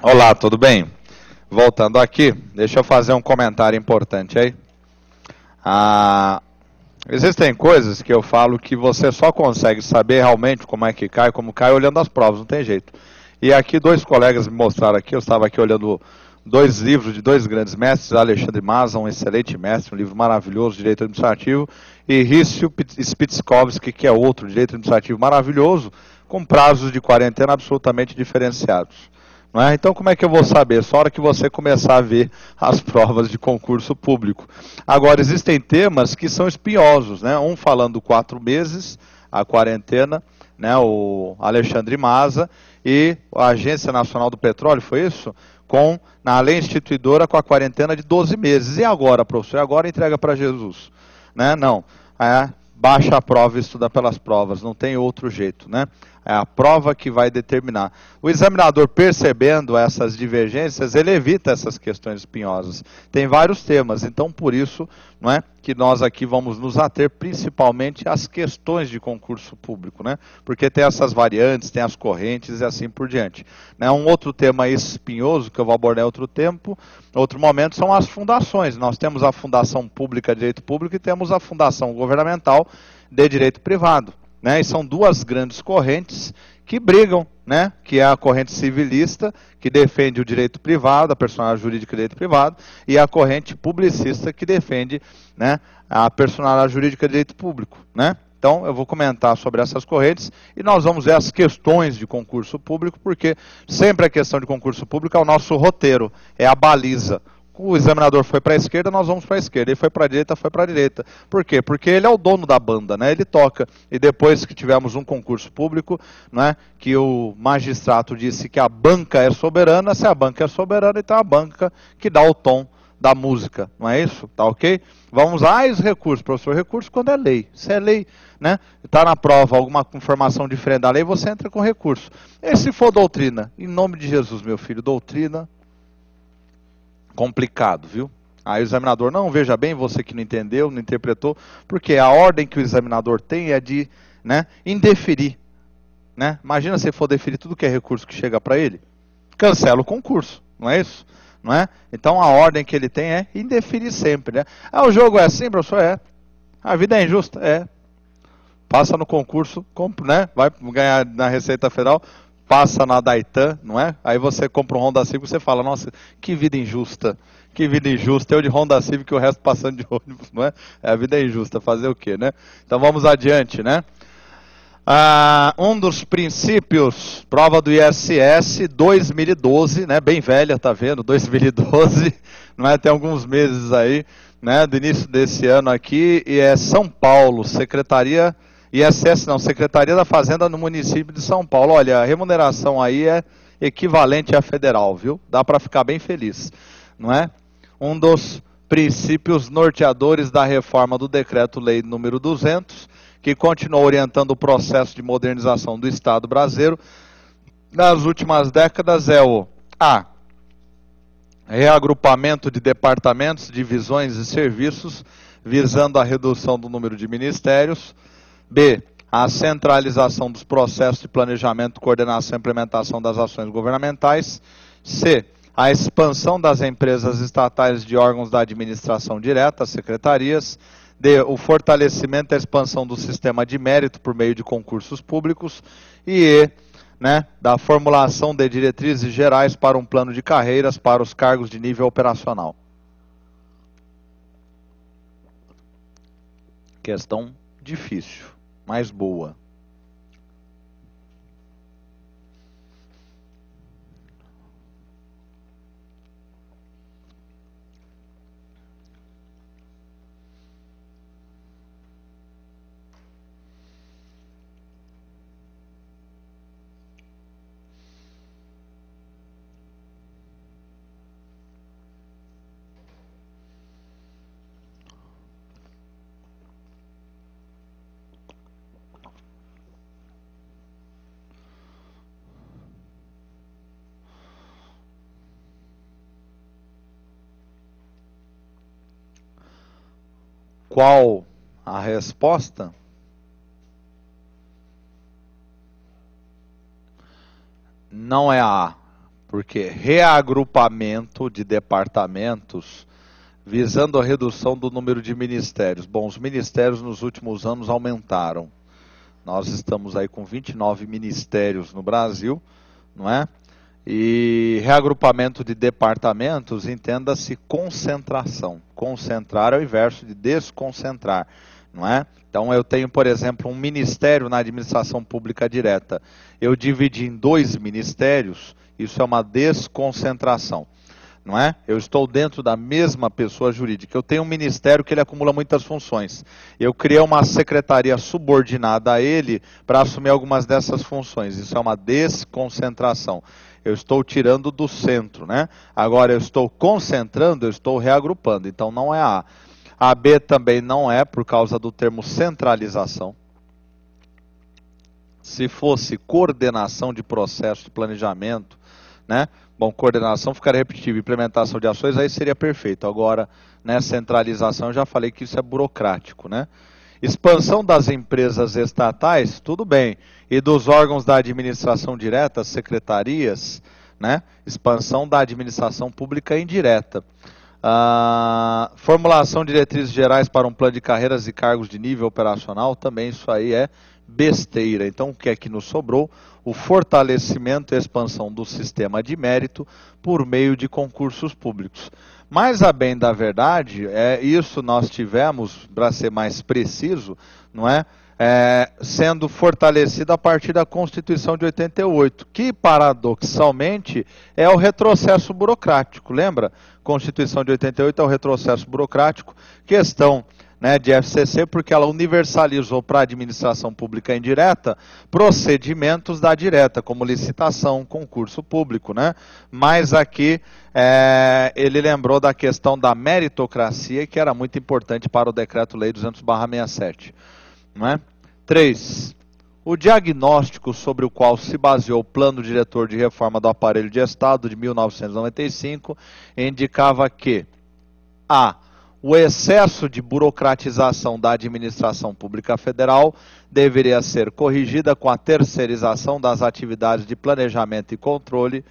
Olá, tudo bem? Voltando aqui, deixa eu fazer um comentário importante aí. Ah, existem coisas que eu falo que você só consegue saber realmente como é que cai, como cai olhando as provas, não tem jeito. E aqui dois colegas me mostraram aqui, eu estava aqui olhando dois livros de dois grandes mestres, Alexandre Maza, um excelente mestre, um livro maravilhoso, Direito Administrativo, e Rício Spitskovski, que é outro Direito Administrativo maravilhoso, com prazos de quarentena absolutamente diferenciados. Não é? Então, como é que eu vou saber? Só a hora que você começar a ver as provas de concurso público. Agora, existem temas que são espinhosos, né? Um falando 4 meses, a quarentena, né? O Alexandre Maza, e a Agência Nacional do Petróleo, foi isso? Na lei instituidora, com a quarentena de 12 meses. E agora, professor? E agora entrega para Jesus? Né? Não. Baixa a prova e estuda pelas provas, não tem outro jeito, né? É a prova que vai determinar. O examinador, percebendo essas divergências, ele evita essas questões espinhosas. Tem vários temas, então por isso, não é, que nós aqui vamos nos ater principalmente às questões de concurso público, né? Porque tem essas variantes, tem as correntes e assim por diante. Né? Um outro tema espinhoso, que eu vou abordar em outro tempo, outro momento, são as fundações. Nós temos a Fundação Pública de Direito Público e temos a Fundação Governamental de Direito Privado. Né? E são duas grandes correntes que brigam, né? Que é a corrente civilista, que defende o direito privado, a personalidade jurídica do direito privado, e a corrente publicista, que defende, né, a personalidade jurídica do direito público. Né? Então, eu vou comentar sobre essas correntes e nós vamos ver as questões de concurso público, porque sempre a questão de concurso público é o nosso roteiro, é a baliza. O examinador foi para a esquerda, nós vamos para a esquerda. Ele foi para a direita, foi para a direita. Por quê? Porque ele é o dono da banda, né? Ele toca. E depois que tivemos um concurso público, né, que o magistrado disse que a banca é soberana, se a banca é soberana, então é a banca que dá o tom da música. Não é isso? Tá ok? Vamos lá, os recursos, professor. Recurso quando é lei. Se é lei, né? Está na prova alguma informação diferente da lei, você entra com recurso. E se for doutrina? Em nome de Jesus, meu filho, doutrina... complicado, viu? Aí o examinador, não, veja bem, você que não entendeu, não interpretou, porque a ordem que o examinador tem é de, né, indeferir. Né? Imagina se for deferir tudo que é recurso que chega para ele. Cancela o concurso, não é isso? Não é? Então a ordem que ele tem é indeferir sempre. Né? O jogo é assim, professor? É. A vida é injusta? É. Passa no concurso, né? Vai ganhar na Receita Federal, passa na Daitan, não é? Aí você compra um Honda Civic e você fala, nossa, que vida injusta. Que vida injusta, eu de Honda Civic e o resto passando de ônibus, não é? A vida é injusta, fazer o quê, né? Então vamos adiante, né? Um dos princípios, prova do ISS 2012, né? Bem velha, tá vendo? 2012, não é? Tem alguns meses aí, né? Do início desse ano aqui, e é São Paulo, Secretaria... ISS não, Secretaria da Fazenda no município de São Paulo. Olha, a remuneração aí é equivalente à federal, viu? Dá para ficar bem feliz, não é? Um dos princípios norteadores da reforma do Decreto-Lei número 200, que continuou orientando o processo de modernização do Estado brasileiro nas últimas décadas, é o A. Reagrupamento de departamentos, divisões e serviços, visando a redução do número de ministérios. B. A centralização dos processos de planejamento, coordenação e implementação das ações governamentais. C. A expansão das empresas estatais de órgãos da administração direta, secretarias. D. O fortalecimento e a expansão do sistema de mérito por meio de concursos públicos. E E. Né, da formulação de diretrizes gerais para um plano de carreiras para os cargos de nível operacional. Questão difícil, mas boa. Qual a resposta? Não é a A. Porque reagrupamento de departamentos visando a redução do número de ministérios. Bom, os ministérios nos últimos anos aumentaram. Nós estamos aí com 29 ministérios no Brasil, não é? E reagrupamento de departamentos, entenda-se concentração. Concentrar é o inverso de desconcentrar, não é? Então eu tenho, por exemplo, um ministério na administração pública direta. Eu dividi em 2 ministérios, isso é uma desconcentração, não é? Eu estou dentro da mesma pessoa jurídica. Eu tenho um ministério que ele acumula muitas funções. Eu criei uma secretaria subordinada a ele para assumir algumas dessas funções. Isso é uma desconcentração. Eu estou tirando do centro, né? Agora eu estou concentrando, eu estou reagrupando. Então não é A. A B também não é por causa do termo centralização. Se fosse coordenação de processo de planejamento, né? Bom, coordenação ficaria repetitivo, implementação de ações, aí seria perfeito. Agora, né, centralização, eu já falei que isso é burocrático, né? Expansão das empresas estatais, tudo bem. E dos órgãos da administração direta, secretarias, né? Expansão da administração pública indireta. Formulação de diretrizes gerais para um plano de carreiras e cargos de nível operacional, também isso aí é besteira. Então, o que é que nos sobrou? O fortalecimento e expansão do sistema de mérito por meio de concursos públicos. Mas, a bem da verdade, isso nós tivemos, para ser mais preciso, não é? Sendo fortalecido a partir da Constituição de 88, que, paradoxalmente, é o retrocesso burocrático. Lembra? Constituição de 88 é o retrocesso burocrático, questão, né, de FCC, porque ela universalizou para a administração pública indireta procedimentos da direta, como licitação, concurso público, né? Mas aqui ele lembrou da questão da meritocracia, que era muito importante para o Decreto-Lei 200/67. Não é? 3. O diagnóstico sobre o qual se baseou o Plano Diretor de Reforma do Aparelho de Estado de 1995 indicava que a. O excesso de burocratização da administração pública federal deveria ser corrigida com a terceirização das atividades de planejamento e controle.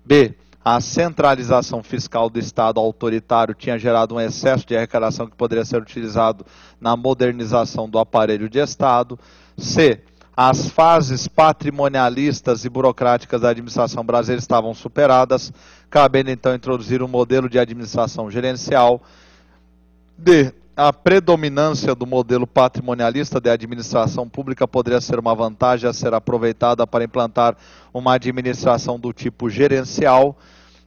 B. A centralização fiscal do Estado autoritário tinha gerado um excesso de arrecadação que poderia ser utilizado na modernização do aparelho de Estado. C. As fases patrimonialistas e burocráticas da administração brasileira estavam superadas, cabendo então introduzir um modelo de administração gerencial. D. A predominância do modelo patrimonialista de administração pública poderia ser uma vantagem a ser aproveitada para implantar uma administração do tipo gerencial.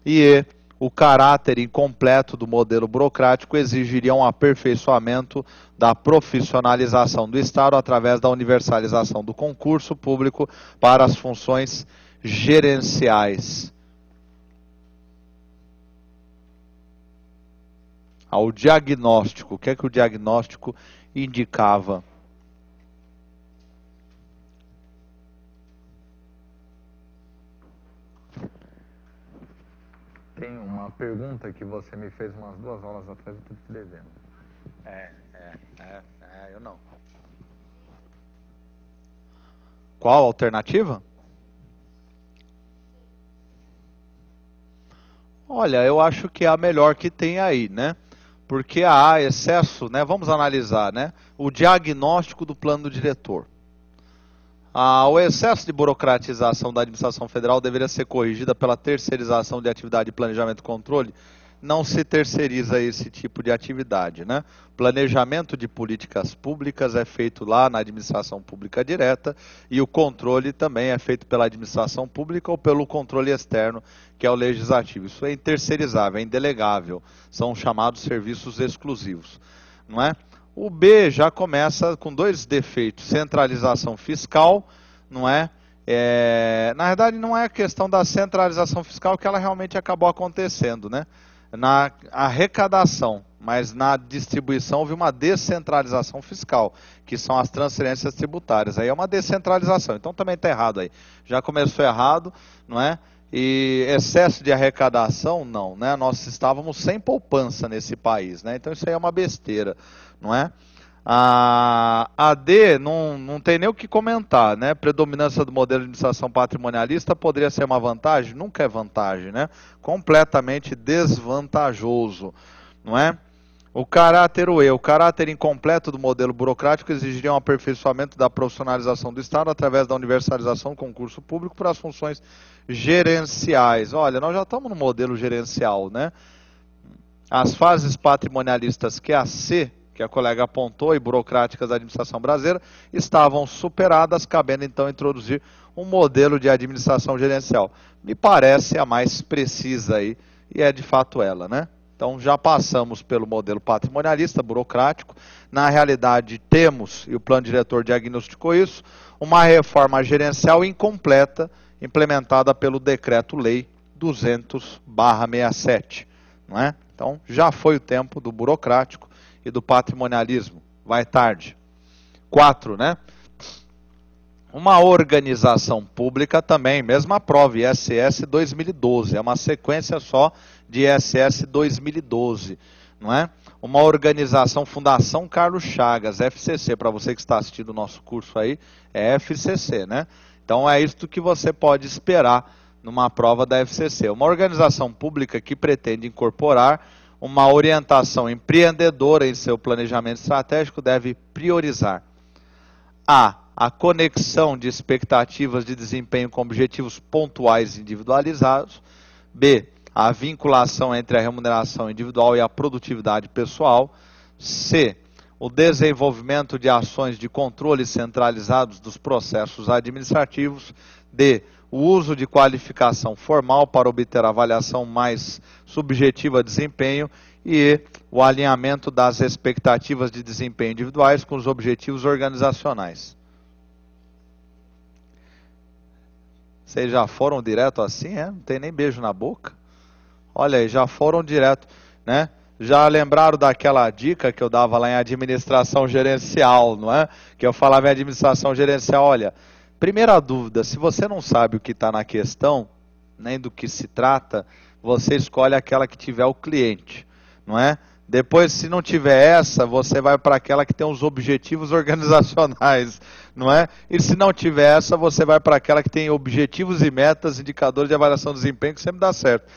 E E. O caráter incompleto do modelo burocrático exigiria um aperfeiçoamento da profissionalização do Estado através da universalização do concurso público para as funções gerenciais. Ao diagnóstico, o que é que o diagnóstico indicava? Tem uma pergunta que você me fez umas 2 aulas atrás, eu estou te devendo. Eu não. Qual a alternativa? Olha, eu acho que é a melhor que tem aí, né? Porque há excesso, né? Vamos analisar, né? O diagnóstico do plano diretor. O excesso de burocratização da administração federal deveria ser corrigida pela terceirização de atividade de planejamento e controle. Não se terceiriza esse tipo de atividade, né? Planejamento de políticas públicas é feito lá na administração pública direta e o controle também é feito pela administração pública ou pelo controle externo, que é o legislativo. Isso é interceirizável, é indelegável, são chamados serviços exclusivos, não é? O B já começa com 2 defeitos, centralização fiscal, não é? Na verdade não é a questão da centralização fiscal que ela realmente acabou acontecendo, né? Na arrecadação, mas na distribuição houve uma descentralização fiscal, que são as transferências tributárias. Aí é uma descentralização, então também está errado aí. Já começou errado, não é? E excesso de arrecadação, não, né? Nós estávamos sem poupança nesse país, né? Então isso aí é uma besteira, não é? A D não tem nem o que comentar, né? Predominância do modelo de administração patrimonialista poderia ser uma vantagem? Nunca é vantagem, né? Completamente desvantajoso, não é? O caráter E, o caráter incompleto do modelo burocrático exigiria um aperfeiçoamento da profissionalização do Estado através da universalização do concurso público para as funções gerenciais. Olha, nós já estamos no modelo gerencial, né? As fases patrimonialistas que a C, que a colega apontou, e burocráticas da administração brasileira, estavam superadas, cabendo então introduzir um modelo de administração gerencial. Me parece a mais precisa aí, e é de fato ela, né? Então já passamos pelo modelo patrimonialista, burocrático. Na realidade temos, e o plano diretor diagnosticou isso, uma reforma gerencial incompleta, implementada pelo Decreto-Lei 200/67, não é? Então já foi o tempo do burocrático e do patrimonialismo. Vai tarde. 4, né? Uma organização pública também, mesma prova, ISS 2012, é uma sequência só de ISS 2012, não é? Uma organização, Fundação Carlos Chagas, FCC, para você que está assistindo o nosso curso aí, é FCC, né? Então é isso que você pode esperar numa prova da FCC. Uma organização pública que pretende incorporar uma orientação empreendedora em seu planejamento estratégico deve priorizar a conexão de expectativas de desempenho com objetivos pontuais individualizados. B, a vinculação entre a remuneração individual e a produtividade pessoal. C, o desenvolvimento de ações de controle centralizados dos processos administrativos. D, o uso de qualificação formal para obter avaliação mais subjetiva de desempenho. E o alinhamento das expectativas de desempenho individuais com os objetivos organizacionais. Vocês já foram direto assim, é? Não tem nem beijo na boca? Olha aí, já foram direto, né? Já lembraram daquela dica que eu dava lá em administração gerencial, não é? Que eu falava em administração gerencial, olha, primeira dúvida, se você não sabe o que está na questão, nem do que se trata, você escolhe aquela que tiver o cliente, não é? Depois, se não tiver essa, você vai para aquela que tem os objetivos organizacionais, não é? E se não tiver essa, você vai para aquela que tem objetivos e metas, indicadores de avaliação de desempenho, que sempre dá certo.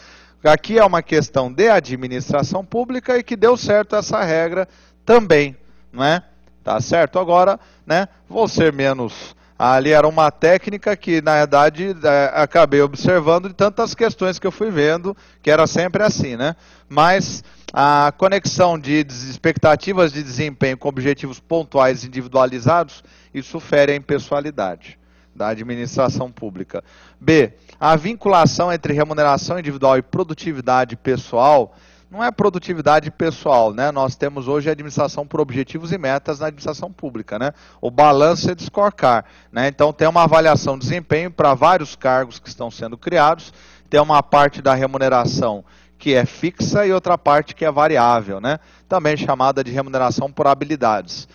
Aqui é uma questão de administração pública e que deu certo essa regra também, não é? Tá certo? Agora, né, vou ser menos... Ali era uma técnica que, na verdade, acabei observando de tantas questões que eu fui vendo, que era sempre assim, né? Mas a conexão de expectativas de desempenho com objetivos pontuais individualizados, isso fere a impessoalidade da administração pública. B, a vinculação entre remuneração individual e produtividade pessoal. Não é produtividade pessoal, né? Nós temos hoje a administração por objetivos e metas na administração pública, né? O balanço é de scorecard, né? Então tem uma avaliação de desempenho para vários cargos que estão sendo criados, tem uma parte da remuneração que é fixa e outra parte que é variável, né? Também chamada de remuneração por habilidades.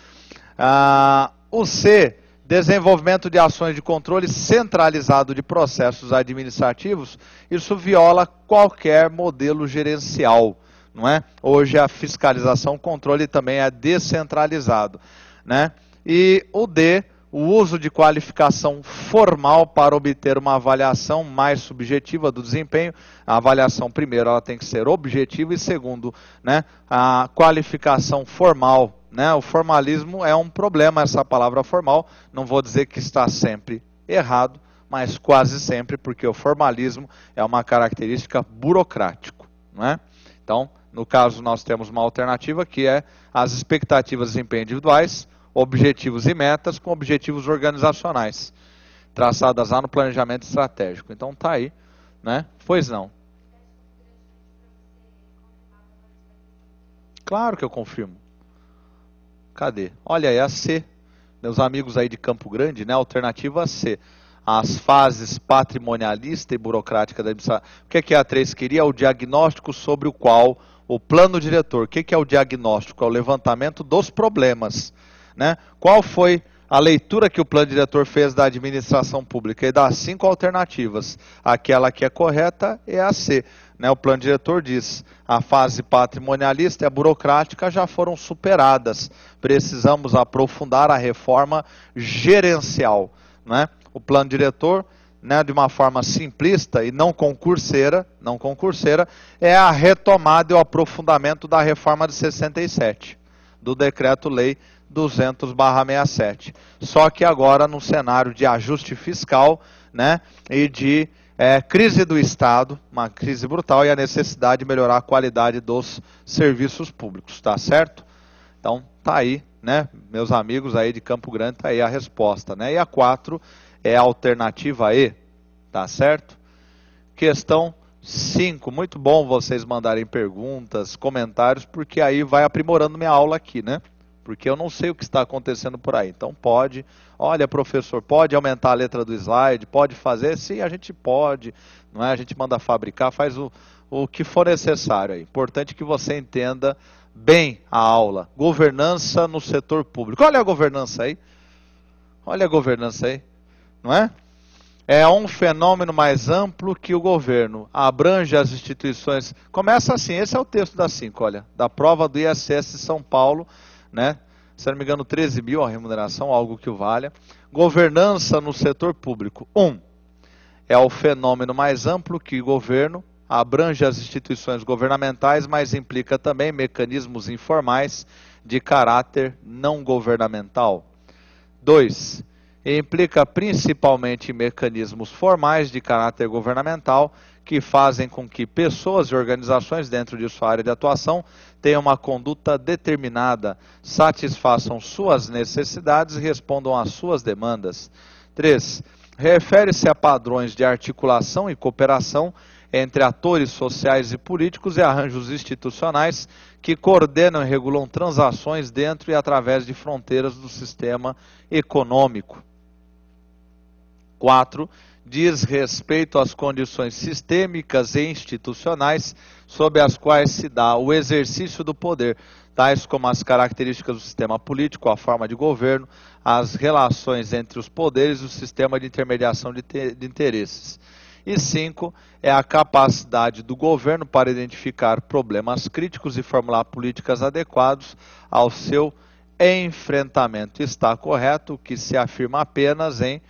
O C, desenvolvimento de ações de controle centralizado de processos administrativos, isso viola qualquer modelo gerencial, não é? Hoje a fiscalização, o controle também é descentralizado, né? E o D, o uso de qualificação formal para obter uma avaliação mais subjetiva do desempenho. A avaliação, primeiro, ela tem que ser objetiva e, segundo, né, a qualificação formal, né? O formalismo é um problema, essa palavra formal. Não vou dizer que está sempre errado, mas quase sempre, porque o formalismo é uma característica burocrática, não é? Então, no caso, nós temos uma alternativa que é as expectativas de desempenho individuais, objetivos e metas com objetivos organizacionais, traçadas lá no planejamento estratégico. Então tá aí, né? Pois não. Claro que eu confirmo. Cadê? Olha aí, a C. Meus amigos aí de Campo Grande, né? Alternativa C. As fases patrimonialista e burocrática da administração. O que a 3 queria? O diagnóstico sobre o qual o plano diretor. O que é o diagnóstico? É o levantamento dos problemas, né? Qual foi a leitura que o plano diretor fez da administração pública? E dá 5 alternativas. Aquela que é correta é a C, né, o plano diretor diz, a fase patrimonialista e a burocrática já foram superadas. Precisamos aprofundar a reforma gerencial. Né? O plano diretor, né, de uma forma simplista e não concurseira, é a retomada e o aprofundamento da reforma de 67, do decreto-lei 200/67. Só que agora no cenário de ajuste fiscal, né, e de crise do Estado, uma crise brutal, e a necessidade de melhorar a qualidade dos serviços públicos, tá certo? Então, tá aí, né, meus amigos aí de Campo Grande, tá aí a resposta, né? E a 4 é a alternativa E, tá certo? Questão 5, muito bom vocês mandarem perguntas, comentários, porque aí vai aprimorando minha aula aqui, né? Porque eu não sei o que está acontecendo por aí. Então pode, olha professor, pode aumentar a letra do slide, pode fazer? Sim, a gente pode, não é? A gente manda fabricar, faz o que for necessário aí. Importante que você entenda bem a aula. Governança no setor público. Olha a governança aí. Olha a governança aí, não é? É um fenômeno mais amplo que o governo. Abrange as instituições. Começa assim, esse é o texto da 5, olha. Da prova do ISS de São Paulo, né? Se não me engano, 13 mil a remuneração, algo que o valha. Governança no setor público. 1. É o fenômeno mais amplo que o governo. Abrange as instituições governamentais, mas implica também mecanismos informais de caráter não governamental. 2. Implica principalmente mecanismos formais de caráter governamental que fazem com que pessoas e organizações dentro de sua área de atuação tenham uma conduta determinada, satisfaçam suas necessidades e respondam às suas demandas. 3. Refere-se a padrões de articulação e cooperação entre atores sociais e políticos e arranjos institucionais que coordenam e regulam transações dentro e através de fronteiras do sistema econômico. 4. Diz respeito às condições sistêmicas e institucionais sob as quais se dá o exercício do poder, tais como as características do sistema político, a forma de governo, as relações entre os poderes e o sistema de intermediação de interesses. E 5, é a capacidade do governo para identificar problemas críticos e formular políticas adequadas ao seu enfrentamento. Está correto que se afirma apenas em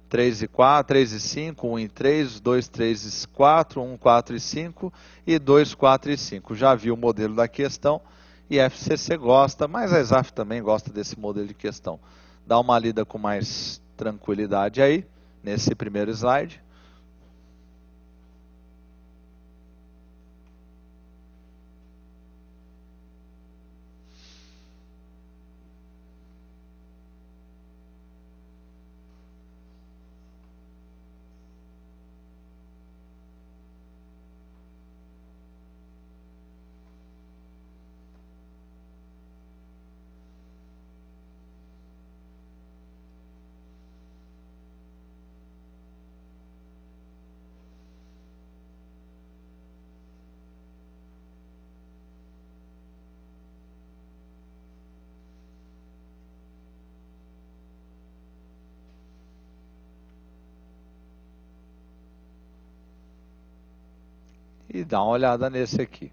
3 e 4, 3 e 5, 1 e 3, 2, 3 e 4, 1, 4 e 5 e 2, 4 e 5. Já vi o modelo da questão e a FCC gosta, mas a ESAF também gosta desse modelo de questão. Dá uma lida com mais tranquilidade aí, nesse primeiro slide. E dá uma olhada nesse aqui.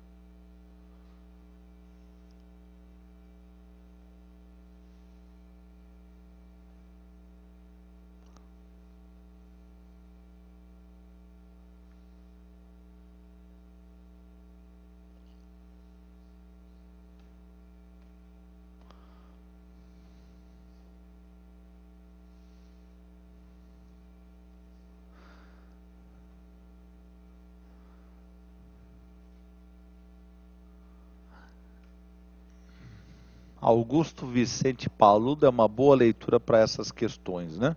Augusto Vicente Paludo é uma boa leitura para essas questões, né?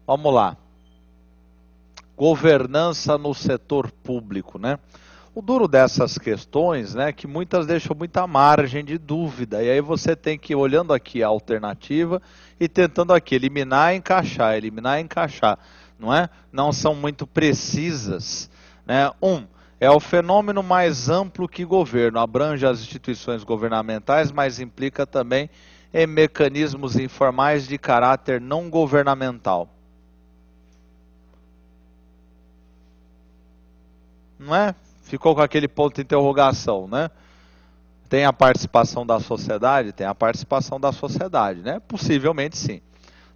Vamos lá. Governança no setor público, né? O duro dessas questões, né, que muitas deixam muita margem de dúvida. E aí você tem que ir olhando aqui a alternativa e tentando aqui eliminar e encaixar, não é? Não são muito precisas, né? É o fenômeno mais amplo que governo, abrange as instituições governamentais, mas implica também em mecanismos informais de caráter não governamental. não é? Ficou com aquele ponto de interrogação, né? Tem a participação da sociedade? Tem a participação da sociedade, né? Possivelmente sim.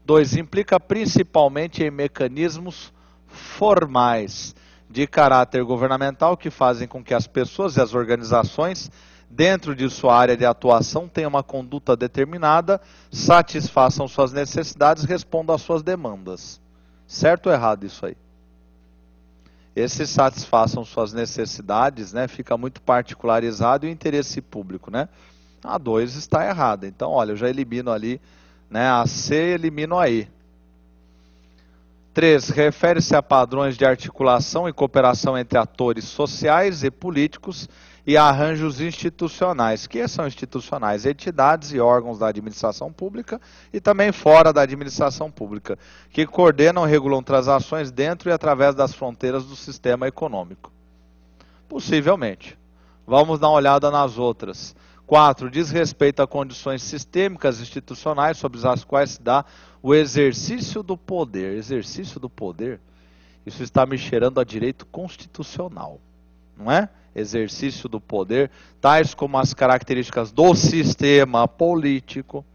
2, implica principalmente em mecanismos formais de caráter governamental que fazem com que as pessoas e as organizações, dentro de sua área de atuação, tenham uma conduta determinada, satisfaçam suas necessidades, respondam às suas demandas. Certo ou errado isso aí? Esse satisfaçam suas necessidades, né, fica muito particularizado e o interesse público, né? A 2 está errada. Então, olha, eu já elimino ali, né, a C, elimino a E. 3, refere-se a padrões de articulação e cooperação entre atores sociais e políticos e arranjos institucionais. Que são institucionais? Entidades e órgãos da administração pública e também fora da administração pública, que coordenam e regulam transações dentro e através das fronteiras do sistema econômico. Possivelmente. Vamos dar uma olhada nas outras. 4, diz respeito a condições sistêmicas institucionais sobre as quais se dá o exercício do poder. Exercício do poder? Isso está me cheirando a direito constitucional, não é? Exercício do poder, tais como as características do sistema político,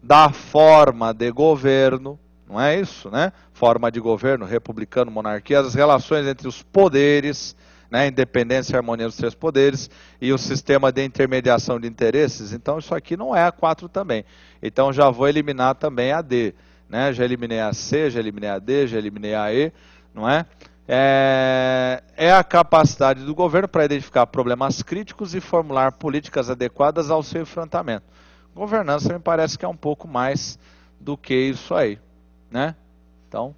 da forma de governo, não é isso, né? Forma de governo, republicano, monarquia, as relações entre os poderes, né? Independência e harmonia dos 3 poderes, e o sistema de intermediação de interesses. Então isso aqui não é a 4 também. Então já vou eliminar também a D, né? Já eliminei a C, já eliminei a D, já eliminei a E, não é? É a capacidade do governo para identificar problemas críticos e formular políticas adequadas ao seu enfrentamento. Governança me parece que é um pouco mais do que isso aí, né? Então,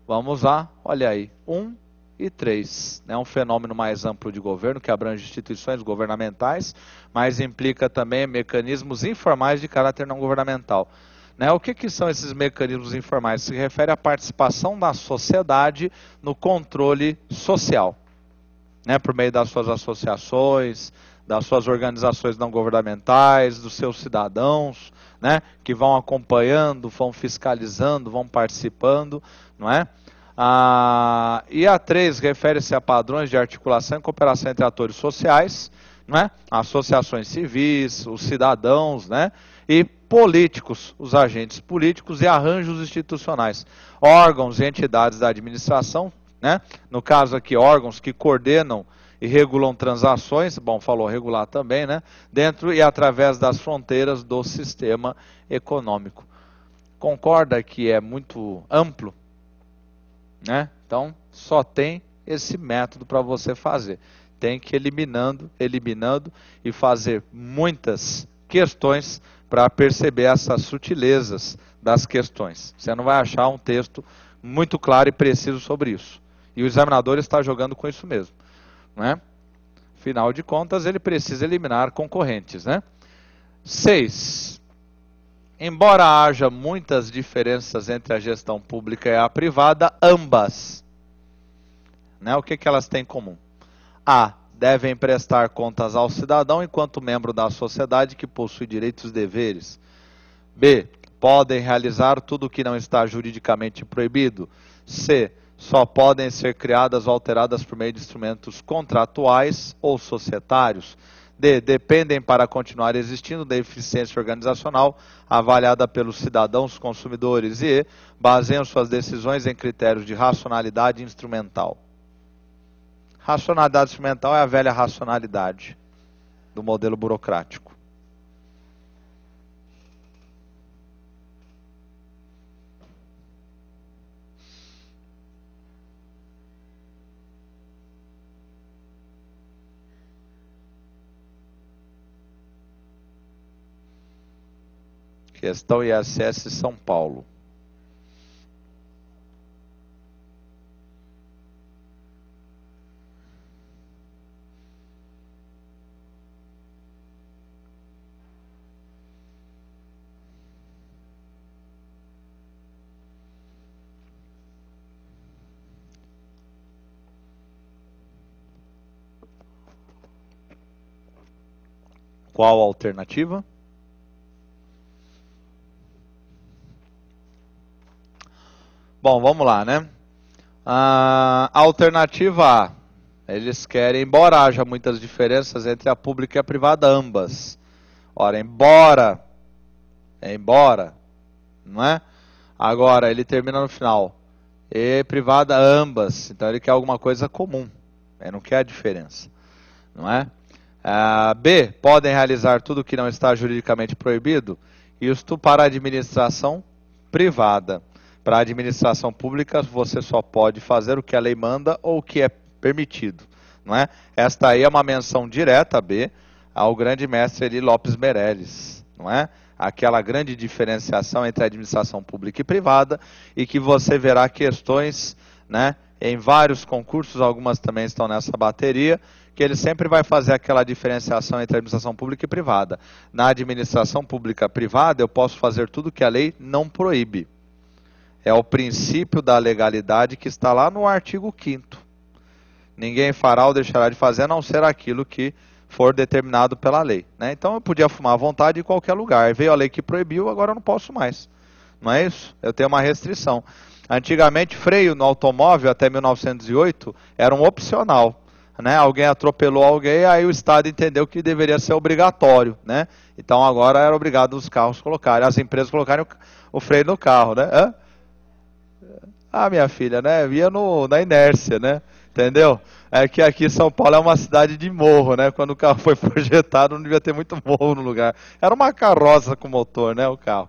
vamos lá, olha aí, 1 e 3, né? Um fenômeno mais amplo de governo que abrange instituições governamentais, mas implica também mecanismos informais de caráter não governamental. Né? O que são esses mecanismos informais? Se refere à participação da sociedade no controle social, né? Por meio das suas associações, das suas organizações não governamentais, dos seus cidadãos, né? Que vão acompanhando, vão fiscalizando, vão participando, não é? E a 3 refere-se a padrões de articulação e cooperação entre atores sociais, não é? Associações civis, os cidadãos, né? E políticos, os agentes políticos e arranjos institucionais, órgãos e entidades da administração, né? No caso aqui, órgãos que coordenam e regulam transações, bom, falou regular também, né? Dentro e através das fronteiras do sistema econômico. Concorda que é muito amplo? Né? Então, só tem esse método para você fazer. Tem que ir eliminando, eliminando e fazer muitas questões para perceber essas sutilezas das questões. Você não vai achar um texto muito claro e preciso sobre isso. E o examinador está jogando com isso mesmo, né? Afinal de contas, ele precisa eliminar concorrentes, né? 6. Embora haja muitas diferenças entre a gestão pública e a privada, ambas, né, o que elas têm em comum? A. Devem prestar contas ao cidadão enquanto membro da sociedade que possui direitos e deveres. B. Podem realizar tudo o que não está juridicamente proibido. C. Só podem ser criadas ou alteradas por meio de instrumentos contratuais ou societários. D. Dependem para continuar existindo da eficiência organizacional avaliada pelos cidadãos consumidores. E E. Baseiam suas decisões em critérios de racionalidade instrumental. Racionalidade instrumental é a velha racionalidade do modelo burocrático. Questão ISS São Paulo. Qual a alternativa? Bom, vamos lá, né? A alternativa A, Eles querem, embora haja muitas diferenças entre a pública e a privada, ambas. Ora, embora, não é? Agora, ele termina no final. E privada, ambas. Então, ele quer alguma coisa comum. Ele não quer a diferença. Não é? B, podem realizar tudo que não está juridicamente proibido. Isto para a administração privada. Para a administração pública, você só pode fazer o que a lei manda ou o que é permitido. Não é? Esta aí é uma menção direta, B, ao grande mestre Eli Lopes Meirelles. Não é? Aquela grande diferenciação entre a administração pública e privada, e que você verá questões, né, em vários concursos, algumas também estão nessa bateria, que ele sempre vai fazer aquela diferenciação entre a administração pública e privada. Na administração pública privada, eu posso fazer tudo que a lei não proíbe. É o princípio da legalidade que está lá no artigo 5º. Ninguém fará ou deixará de fazer, a não ser aquilo que for determinado pela lei. Né? Então eu podia fumar à vontade em qualquer lugar. Veio a lei que proibiu, agora eu não posso mais. Não é isso? Eu tenho uma restrição. Antigamente, freio no automóvel, até 1908, era um opcional. Né? Alguém atropelou alguém, aí o Estado entendeu que deveria ser obrigatório. Né? Então agora era obrigado os carros colocarem, as empresas colocarem o freio no carro. Né? Hã? Ah, minha filha, né? Via na inércia, né? Entendeu? É que aqui São Paulo é uma cidade de morro, né? Quando o carro foi projetado, não devia ter muito morro no lugar. Era uma carroça com motor, né? O carro.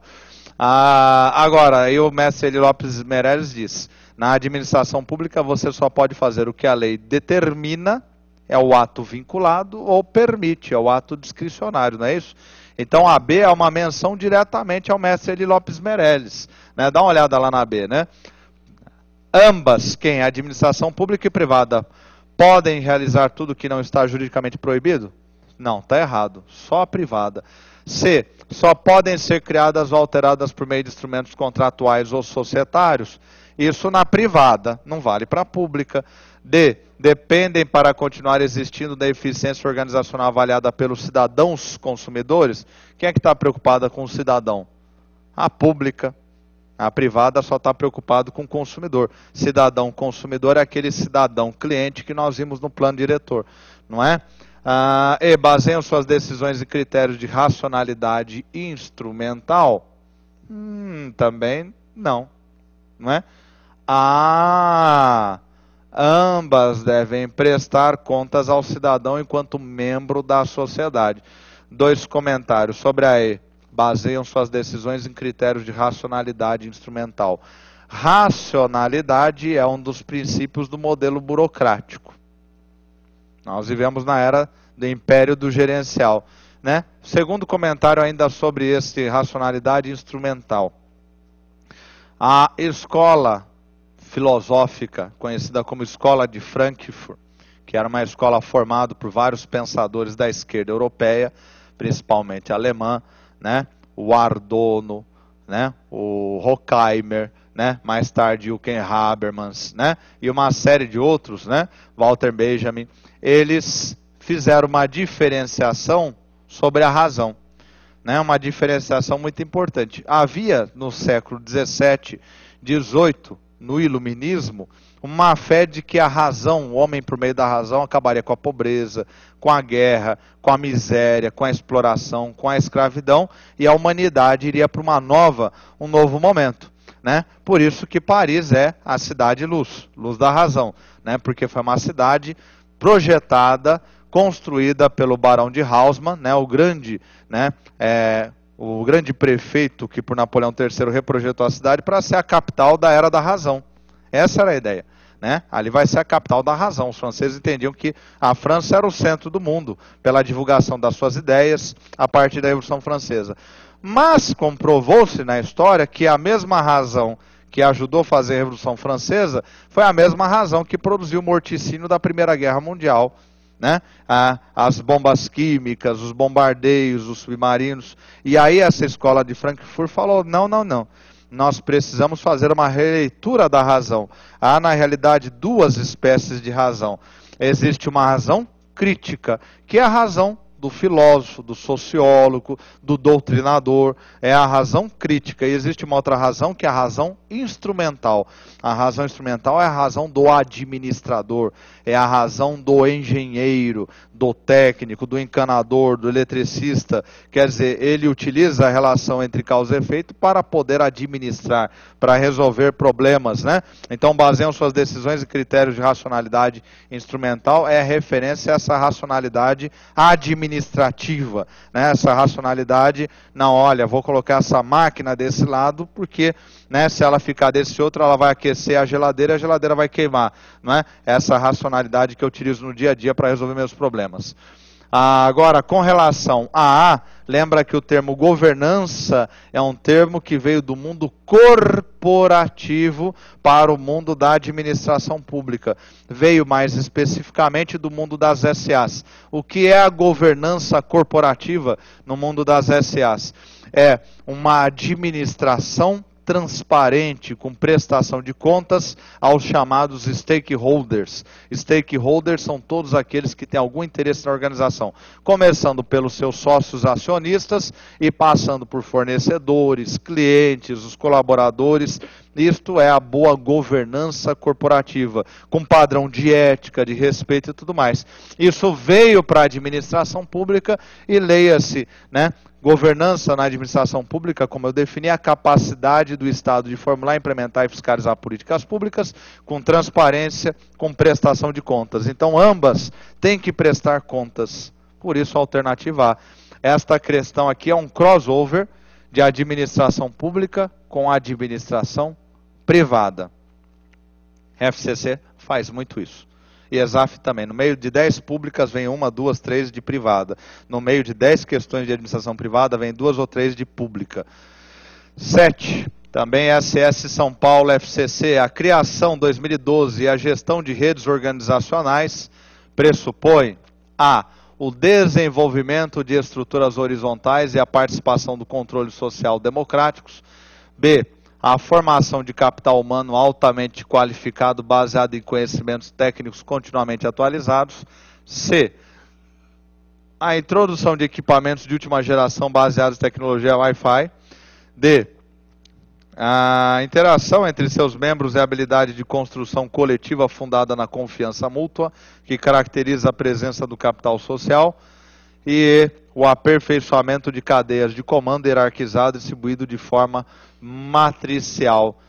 Agora, aí o mestre Eli Lopes Meirelles diz: na administração pública você só pode fazer o que a lei determina, é o ato vinculado, ou permite, é o ato discricionário, não é isso? Então a B é uma menção diretamente ao mestre Eli Lopes Meirelles. Né? Dá uma olhada lá na B, né? Ambas, quem? A administração pública e privada, podem realizar tudo que não está juridicamente proibido? Não, está errado. Só a privada. C, só podem ser criadas ou alteradas por meio de instrumentos contratuais ou societários? Isso na privada, não vale para a pública. D, dependem para continuar existindo da eficiência organizacional avaliada pelos cidadãos consumidores? Quem é que está preocupada com o cidadão? A pública. A privada só está preocupado com o consumidor. Cidadão consumidor é aquele cidadão cliente que nós vimos no plano diretor, não é? E baseiam suas decisões e critérios de racionalidade instrumental? Também não, não é? Ambas devem prestar contas ao cidadão enquanto membro da sociedade. 2 comentários sobre a E. Baseiam suas decisões em critérios de racionalidade instrumental. Racionalidade é um dos princípios do modelo burocrático. Nós vivemos na era do império do gerencial. Né? Segundo comentário ainda sobre esse racionalidade instrumental. A escola filosófica, conhecida como Escola de Frankfurt, que era uma escola formada por vários pensadores da esquerda europeia, principalmente alemã, né? O Adorno, né? O Horkheimer, né? Mais tarde o Ken Habermas, né? E uma série de outros, né? Walter Benjamin, eles fizeram uma diferenciação sobre a razão, né? Uma diferenciação muito importante. Havia no século 17, 18, no iluminismo, uma fé de que a razão, o homem por meio da razão, acabaria com a pobreza, com a guerra, com a miséria, com a exploração, com a escravidão, e a humanidade iria para um novo momento. Né? Por isso que Paris é a cidade luz, luz da razão, né? Porque foi uma cidade projetada, construída pelo Barão de Haussmann, né? O grande prefeito que por Napoleão III reprojetou a cidade para ser a capital da Era da Razão. Essa era a ideia. Né? Ali vai ser a capital da razão. Os franceses entendiam que a França era o centro do mundo, pela divulgação das suas ideias a partir da Revolução Francesa. Mas comprovou-se na história que a mesma razão que ajudou a fazer a Revolução Francesa foi a mesma razão que produziu o morticínio da Primeira Guerra Mundial. Né? As bombas químicas, os bombardeios, os submarinos. E aí essa escola de Frankfurt falou, não. Nós precisamos fazer uma releitura da razão. Há, na realidade, 2 espécies de razão. Existe uma razão crítica, que é a razão do filósofo, do sociólogo, do doutrinador. É a razão crítica. E existe uma outra razão que é a razão instrumental. A razão instrumental é a razão do administrador, é a razão do engenheiro, do técnico, do encanador, do eletricista. Quer dizer, ele utiliza a relação entre causa e efeito para poder administrar, para resolver problemas, né? Então, baseiam suas decisões e critérios de racionalidade instrumental, é referência a essa racionalidade administrativa, né? Essa racionalidade, não, olha, vou colocar essa máquina desse lado, porque, né, se ela ficar desse outro, ela vai aquecer a geladeira vai queimar, não é? Essa racionalidade que eu utilizo no dia a dia para resolver meus problemas. Agora, com relação a lembra que o termo governança é um termo que veio do mundo corporativo para o mundo da administração pública. Veio mais especificamente do mundo das SAs. O que é a governança corporativa no mundo das SAs? É uma administração transparente, com prestação de contas aos chamados stakeholders. Stakeholders são todos aqueles que têm algum interesse na organização, começando pelos seus sócios acionistas e passando por fornecedores, clientes, os colaboradores. Isto é a boa governança corporativa, com padrão de ética, de respeito e tudo mais. Isso veio para a administração pública e leia-se, né? Governança na administração pública, como eu defini, é a capacidade do Estado de formular, implementar e fiscalizar políticas públicas com transparência, com prestação de contas. Então, ambas têm que prestar contas. Por isso, a alternativa A. Esta questão aqui é um crossover de administração pública com administração privada. FCC faz muito isso. E ESAF também. No meio de 10 públicas vem 1, 2, 3 de privada. No meio de 10 questões de administração privada vem 2 ou 3 de pública. 7. Também SS São Paulo, FCC. A criação 2012 e a gestão de redes organizacionais pressupõe a. O desenvolvimento de estruturas horizontais e a participação do controle social democráticos. B. A formação de capital humano altamente qualificado, baseado em conhecimentos técnicos continuamente atualizados. C. A introdução de equipamentos de última geração baseados em tecnologia Wi-Fi. D. A interação entre seus membros e a habilidade de construção coletiva fundada na confiança mútua, que caracteriza a presença do capital social. E o aperfeiçoamento de cadeias de comando hierarquizado distribuído de forma matricial.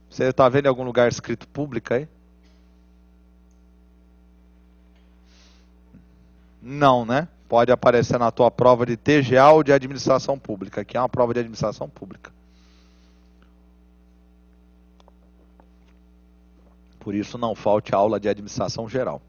Você está vendo em algum lugar escrito pública aí? Não, né? Pode aparecer na tua prova de TGA ou de administração pública, que é uma prova de administração pública. Por isso não falte aula de administração geral.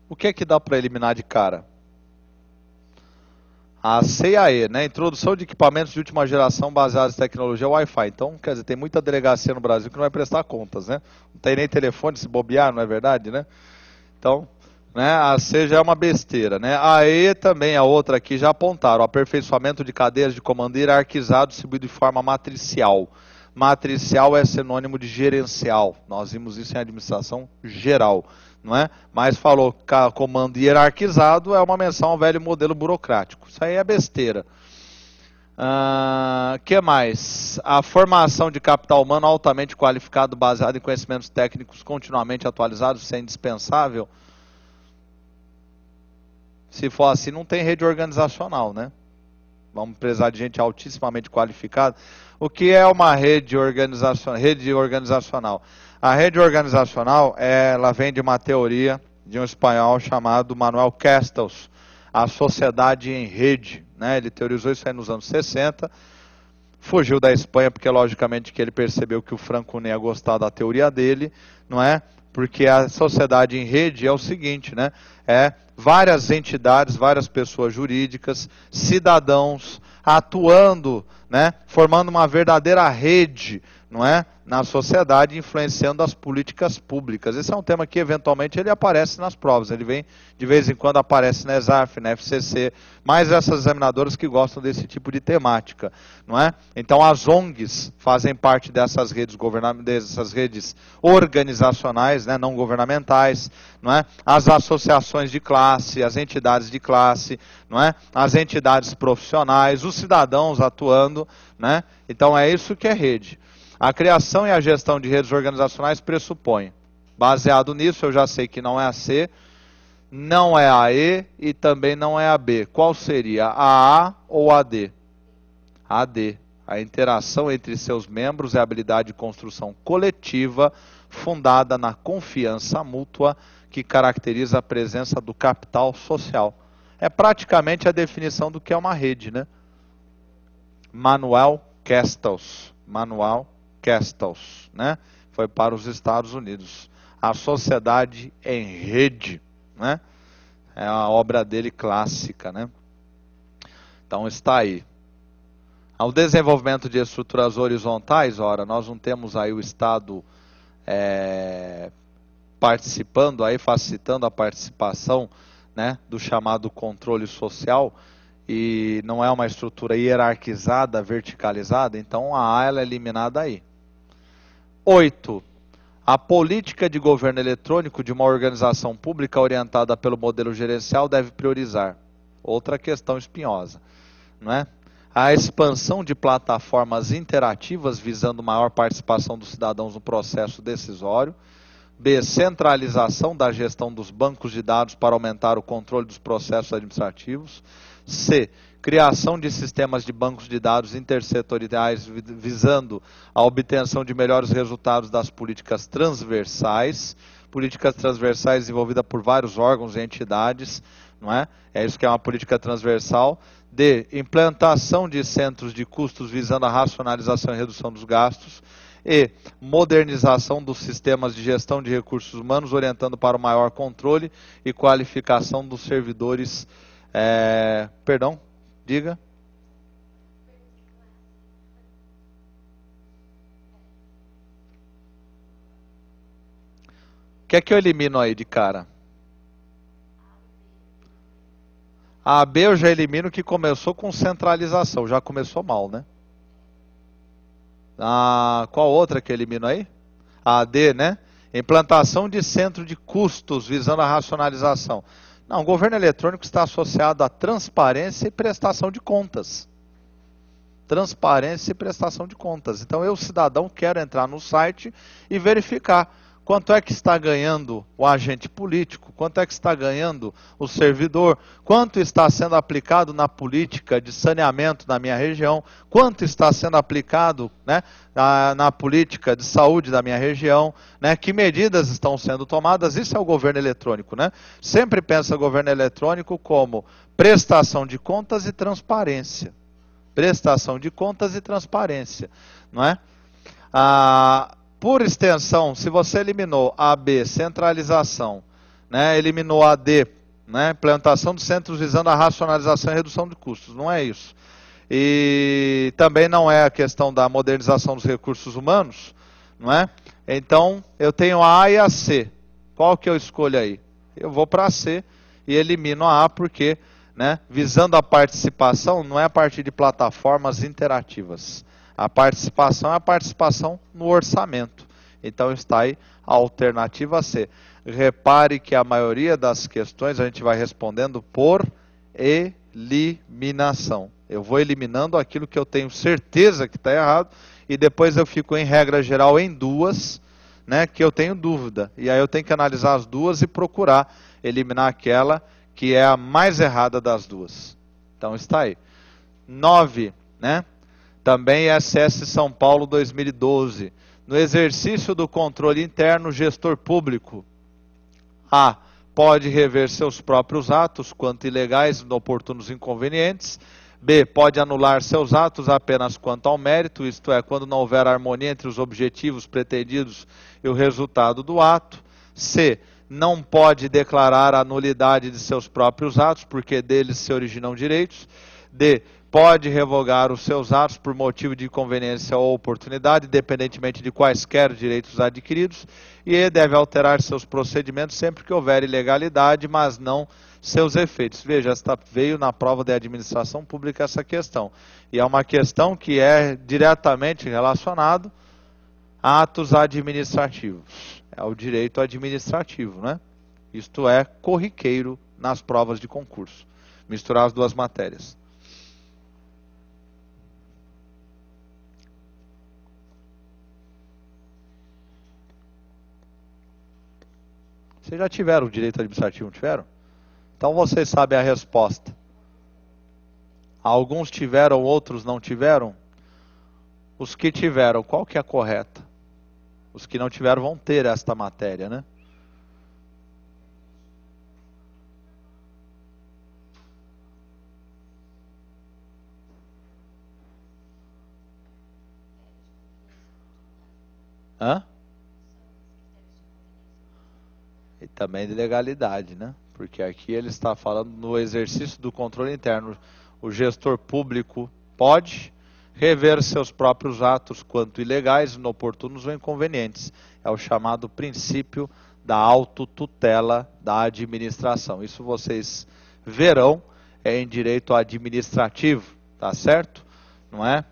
O que é que dá para eliminar de cara? A C e a E, né? Introdução de equipamentos de última geração baseados em tecnologia Wi-Fi. Então, quer dizer, tem muita delegacia no Brasil que não vai prestar contas, né? Não tem nem telefone se bobear, não é verdade, né? Então, né, a C já é uma besteira, né? A E também, a outra aqui, já apontaram. O aperfeiçoamento de cadeias de comando hierarquizado distribuído de forma matricial. Matricial é sinônimo de gerencial. Nós vimos isso em administração geral, não é? Mas falou comando hierarquizado é uma menção ao velho modelo burocrático. Isso aí é besteira. Que mais? A formação de capital humano altamente qualificado, baseado em conhecimentos técnicos continuamente atualizados, isso é indispensável. Se for assim, não tem rede organizacional, né? Vamos precisar de gente altissimamente qualificada. O que é uma rede organizacional? A rede organizacional, ela vem de uma teoria de um espanhol chamado Manuel Castells, a sociedade em rede, né? Ele teorizou isso aí nos anos 60, fugiu da Espanha porque, logicamente, que ele percebeu que o Franco não ia gostar da teoria dele, não é? Porque a sociedade em rede é o seguinte, né? É várias entidades, várias pessoas jurídicas, cidadãos atuando, né? Formando uma verdadeira rede, não é? Na sociedade, influenciando as políticas públicas. Esse é um tema que, eventualmente, ele aparece nas provas. Ele vem, de vez em quando, aparece na ESAF, na FCC, mais essas examinadoras que gostam desse tipo de temática, não é? Então, as ONGs fazem parte dessas redes dessas redes organizacionais, né, não governamentais, não é? As associações de classe, as entidades de classe, não é? As entidades profissionais, os cidadãos atuando, né? Então, é isso que é rede. A criação e a gestão de redes organizacionais pressupõe. Baseado nisso, eu já sei que não é a C, não é a E e também não é a B. Qual seria? A ou a D? A D. A interação entre seus membros e a habilidade de construção coletiva fundada na confiança mútua que caracteriza a presença do capital social. É praticamente a definição do que é uma rede, né? Manuel Castells. Manuel Castells, né? Foi para os Estados Unidos. A Sociedade em Rede, né? É a obra dele clássica, né? Então está aí. Ao desenvolvimento de estruturas horizontais, ora, nós não temos aí o Estado participando, aí facilitando a participação, né, do chamado controle social, e não é uma estrutura hierarquizada, verticalizada, então a ela é eliminada aí. 8. A política de governo eletrônico de uma organização pública orientada pelo modelo gerencial deve priorizar. Outra questão espinhosa, não é? A expansão de plataformas interativas visando maior participação dos cidadãos no processo decisório. B. Centralização da gestão dos bancos de dados para aumentar o controle dos processos administrativos. C. Criação de sistemas de bancos de dados intersetoriais visando a obtenção de melhores resultados das políticas transversais. Políticas transversais desenvolvidas por vários órgãos e entidades, não é? É isso que é uma política transversal. D. Implantação de centros de custos visando a racionalização e redução dos gastos. E modernização dos sistemas de gestão de recursos humanos, orientando para o maior controle e qualificação dos servidores. Perdão, diga. O que é que eu elimino aí de cara? A B eu já elimino que começou com centralização, já começou mal, né? Qual outra que eu elimino aí? A D, né? Implantação de centro de custos visando a racionalização. Não, o governo eletrônico está associado a transparência e prestação de contas. Transparência e prestação de contas. Então eu, cidadão, quero entrar no site e verificar quanto é que está ganhando o agente político, quanto é que está ganhando o servidor, quanto está sendo aplicado na política de saneamento da minha região, quanto está sendo aplicado, né, na política de saúde da minha região, né, que medidas estão sendo tomadas. Isso é o governo eletrônico, né? Sempre pensa o governo eletrônico como prestação de contas e transparência. Prestação de contas e transparência, não é? Por extensão, se você eliminou a B, centralização, né, eliminou a D, né, implantação de centros visando a racionalização e redução de custos, não é isso. E também não é a questão da modernização dos recursos humanos, não é? Então, eu tenho a A e a C. Qual que eu escolho aí? Eu vou para a C e elimino a A porque, né, visando a participação, não é a partir de plataformas interativas. A participação é a participação no orçamento. Então está aí a alternativa C. Repare que a maioria das questões a gente vai respondendo por eliminação. Eu vou eliminando aquilo que eu tenho certeza que está errado e depois eu fico em regra geral em duas, né, que eu tenho dúvida. E aí eu tenho que analisar as duas e procurar eliminar aquela que é a mais errada das duas. Então está aí. 9, né? Também SS São Paulo 2012. No exercício do controle interno, o gestor público A. Pode rever seus próprios atos, quanto ilegais, inoportunos e inconvenientes. B, pode anular seus atos apenas quanto ao mérito, isto é, quando não houver harmonia entre os objetivos pretendidos e o resultado do ato. C, não pode declarar a nulidade de seus próprios atos, porque deles se originam direitos. D, pode revogar os seus atos por motivo de conveniência ou oportunidade, independentemente de quaisquer direitos adquiridos. E E, deve alterar seus procedimentos sempre que houver ilegalidade, mas não seus efeitos. Veja, esta veio na prova de administração pública essa questão. E é uma questão que é diretamente relacionado a atos administrativos. É o direito administrativo, né? Isto é corriqueiro nas provas de concurso. Misturar as duas matérias. Vocês já tiveram o direito administrativo, não tiveram? Então vocês sabem a resposta. Alguns tiveram, outros não tiveram? Os que tiveram, qual que é a correta? Os que não tiveram vão ter esta matéria, né? Hã? E também de legalidade, né? Porque aqui ele está falando no exercício do controle interno. O gestor público pode rever seus próprios atos quanto ilegais, inoportunos ou inconvenientes. É o chamado princípio da autotutela da administração. Isso vocês verão em direito administrativo, tá certo? Não é?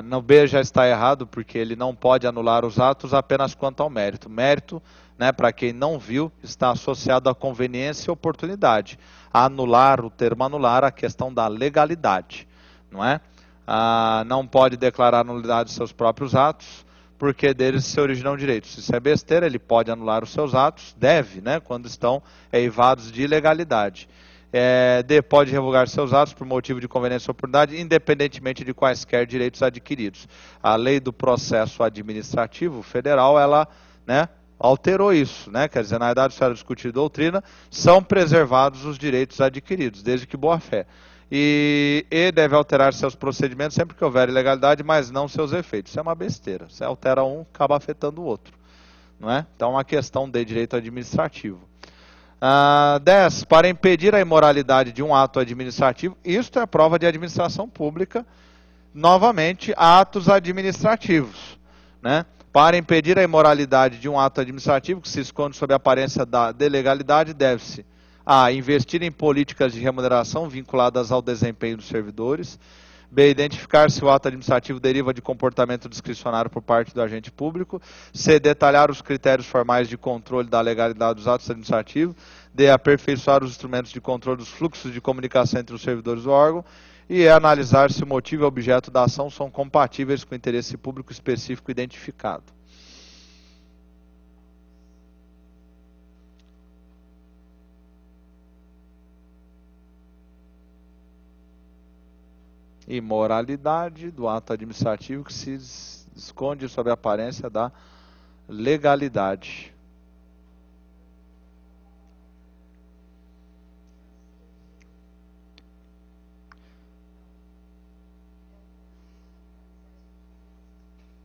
No B já está errado, porque ele não pode anular os atos apenas quanto ao mérito. Mérito, né, para quem não viu, está associado à conveniência e oportunidade. Anular, o termo anular, a questão da legalidade, não é? Não pode declarar nulidade de seus próprios atos, porque deles se originam direitos. Se isso é besteira, ele pode anular os seus atos, deve, né, quando estão eivados de ilegalidade. D, pode revogar seus atos por motivo de conveniência ou oportunidade, independentemente de quaisquer direitos adquiridos. A lei do processo administrativo federal, ela, né, alterou isso, né? Quer dizer, na idade de discutir doutrina, são preservados os direitos adquiridos, desde que boa fé. E deve alterar seus procedimentos sempre que houver ilegalidade, mas não seus efeitos. Isso é uma besteira. Você altera um, acaba afetando o outro, não é? Então é uma questão de direito administrativo. 10. Para impedir a imoralidade de um ato administrativo, isto é prova de administração pública, novamente, atos administrativos, né? Para impedir a imoralidade de um ato administrativo que se esconde sob a aparência da ilegalidade, deve-se a. Investir em políticas de remuneração vinculadas ao desempenho dos servidores. B. Identificar se o ato administrativo deriva de comportamento discricionário por parte do agente público. C. Detalhar os critérios formais de controle da legalidade dos atos administrativos. D. Aperfeiçoar os instrumentos de controle dos fluxos de comunicação entre os servidores do órgão. E analisar se o motivo e o objeto da ação são compatíveis com o interesse público específico identificado. Imoralidade do ato administrativo que se esconde sob a aparência da legalidade.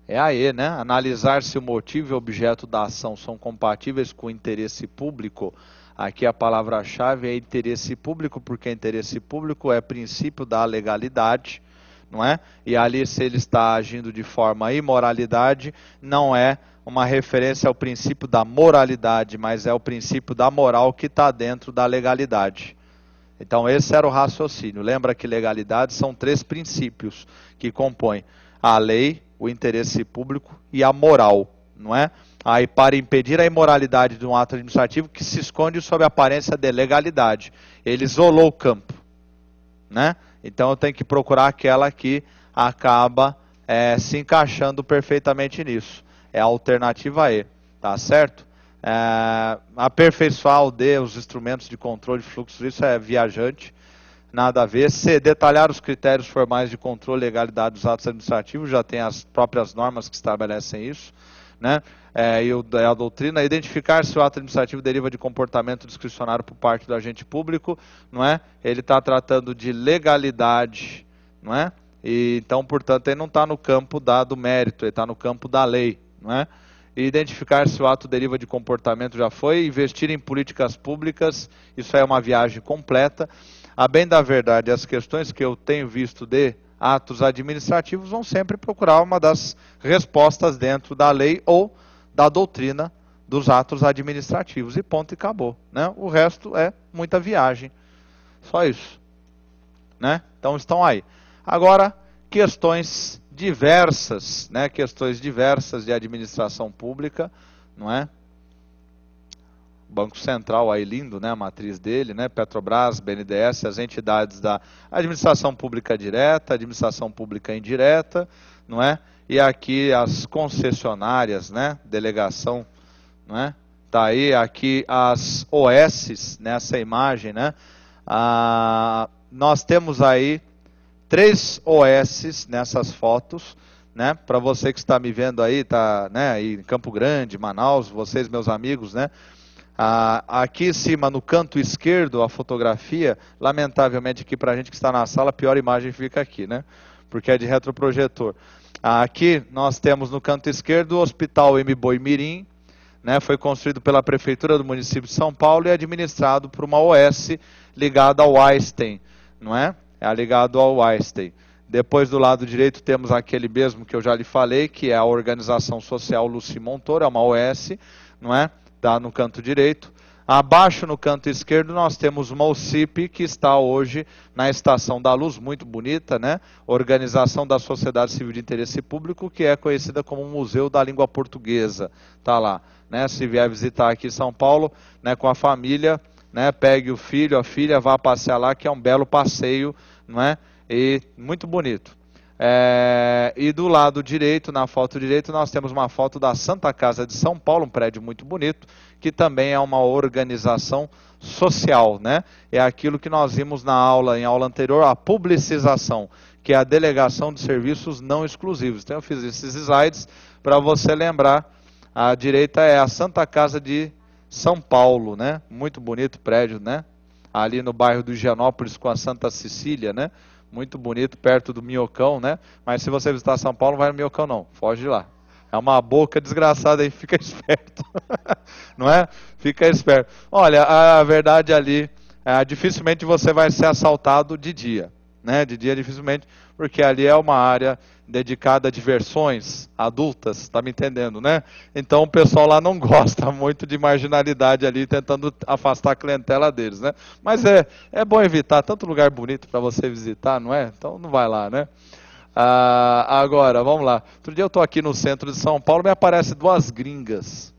É a E, né? Analisar se o motivo e o objeto da ação são compatíveis com o interesse público. Aqui a palavra-chave é interesse público, porque interesse público é princípio da legalidade, não é? E ali, se ele está agindo de forma imoralidade, não é uma referência ao princípio da moralidade, mas é o princípio da moral que está dentro da legalidade. Então esse era o raciocínio. Lembra que legalidade são 3 princípios que compõem a lei, o interesse público e a moral, não é? Aí, para impedir a imoralidade de um ato administrativo que se esconde sob a aparência de legalidade. Ele isolou o campo, né? Então eu tenho que procurar aquela que acaba se encaixando perfeitamente nisso. É a alternativa E, tá certo? Aperfeiçoar o D, os instrumentos de controle de fluxos, isso é viajante. Nada a ver. C. Detalhar os critérios formais de controle e legalidade dos atos administrativos. Já tem as próprias normas que estabelecem isso. né? E a doutrina, identificar se o ato administrativo deriva de comportamento discricionário por parte do agente público, não é? Ele está tratando de legalidade, não é? E, então, portanto, ele não está no campo do mérito, ele está no campo da lei, não é? E identificar se o ato deriva de comportamento já foi, investir em políticas públicas, isso é uma viagem completa. A bem da verdade, as questões que eu tenho visto de atos administrativos vão sempre procurar uma das respostas dentro da lei ou da doutrina dos atos administrativos, e ponto e acabou, né? O resto é muita viagem, só isso, né? Então estão aí. Agora, questões diversas, né? Questões diversas de administração pública, não é? Banco Central aí lindo, né? A matriz dele, né? Petrobras, BNDES, as entidades da administração pública direta, administração pública indireta, não é? E aqui as concessionárias, né? Delegação, não é? Tá aí aqui as OSs nessa imagem, né? Nós temos aí 3 OSs nessas fotos, né? Para você que está me vendo aí, tá, né? Aí em Campo Grande, Manaus, vocês meus amigos, né? Aqui em cima, no canto esquerdo, a fotografia, lamentavelmente aqui para a gente que está na sala, a pior imagem fica aqui, né? Porque é de retroprojetor. Aqui nós temos no canto esquerdo o Hospital M. Boi Mirim, né? Foi construído pela Prefeitura do município de São Paulo e administrado por uma OS ligada ao Einstein, não é? É ligado ao Einstein. Depois do lado direito temos aquele mesmo que eu já lhe falei, que é a Organização Social Luci Montoro, é uma OS, não é? Está no canto direito. Abaixo no canto esquerdo nós temos uma OCIP que está hoje na Estação da Luz, muito bonita, né? Organização da Sociedade Civil de Interesse Público, que é conhecida como Museu da Língua Portuguesa. Está lá, né? Se vier visitar aqui em São Paulo, né, com a família, né, pegue o filho, a filha, vá passear lá, que é um belo passeio, não é? E muito bonito. E do lado direito, na foto direita, nós temos uma foto da Santa Casa de São Paulo, um prédio muito bonito, que também é uma organização social, né? É aquilo que nós vimos em aula anterior, a publicização, que é a delegação de serviços não exclusivos. Então eu fiz esses slides para você lembrar. A direita é a Santa Casa de São Paulo, né? Muito bonito prédio, né? Ali no bairro do Higienópolis com a Santa Cecília, né? Muito bonito, perto do Minhocão, né? Mas se você visitar São Paulo, não vai no Minhocão não, foge de lá. É uma boca desgraçada aí, fica esperto. Não é? Fica esperto. Olha, a verdade ali, dificilmente você vai ser assaltado de dia, né? De dia dificilmente, porque ali é uma área dedicada a diversões adultas, tá me entendendo, né? Então o pessoal lá não gosta muito de marginalidade ali, tentando afastar a clientela deles, né? Mas é bom evitar, tanto lugar bonito para você visitar, não é? Então não vai lá, né? Agora, vamos lá. Outro dia eu estou aqui no centro de São Paulo, me aparece duas gringas,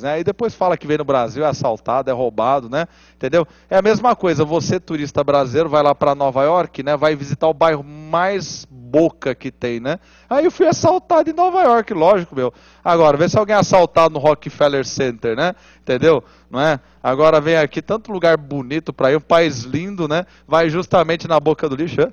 né? E depois fala que vem no Brasil, é assaltado, é roubado, né? Entendeu? É a mesma coisa, você turista brasileiro vai lá para Nova York, né? Vai visitar o bairro mais boca que tem, né? Aí eu fui assaltado em Nova York, lógico, meu. Agora, vê se alguém é assaltado no Rockefeller Center, né? Entendeu? Não é? Agora vem aqui, tanto lugar bonito para ir, um país lindo, né? Vai justamente na boca do lixo, é?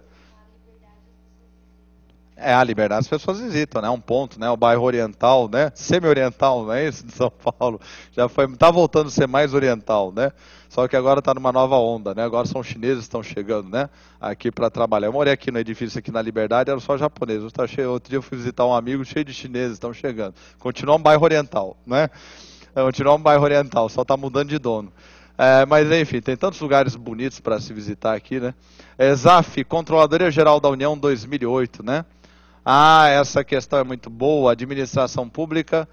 A Liberdade as pessoas visitam, né? Um ponto, né? O bairro oriental, né? Semi-oriental, não é isso? De São Paulo. Já foi, tá voltando a ser mais oriental, né? Só que agora está numa nova onda, né? Agora são chineses que estão chegando, né? Aqui para trabalhar. Eu morei aqui no edifício aqui na Liberdade, era só japonês. Tá cheio, outro dia eu fui visitar um amigo cheio de chineses, estão chegando. Continua um bairro oriental, né? Continua um bairro oriental, só está mudando de dono. Mas enfim, tem tantos lugares bonitos para se visitar aqui, né? ZAF, Controladoria Geral da União 2008, né? Essa questão é muito boa. Administração pública,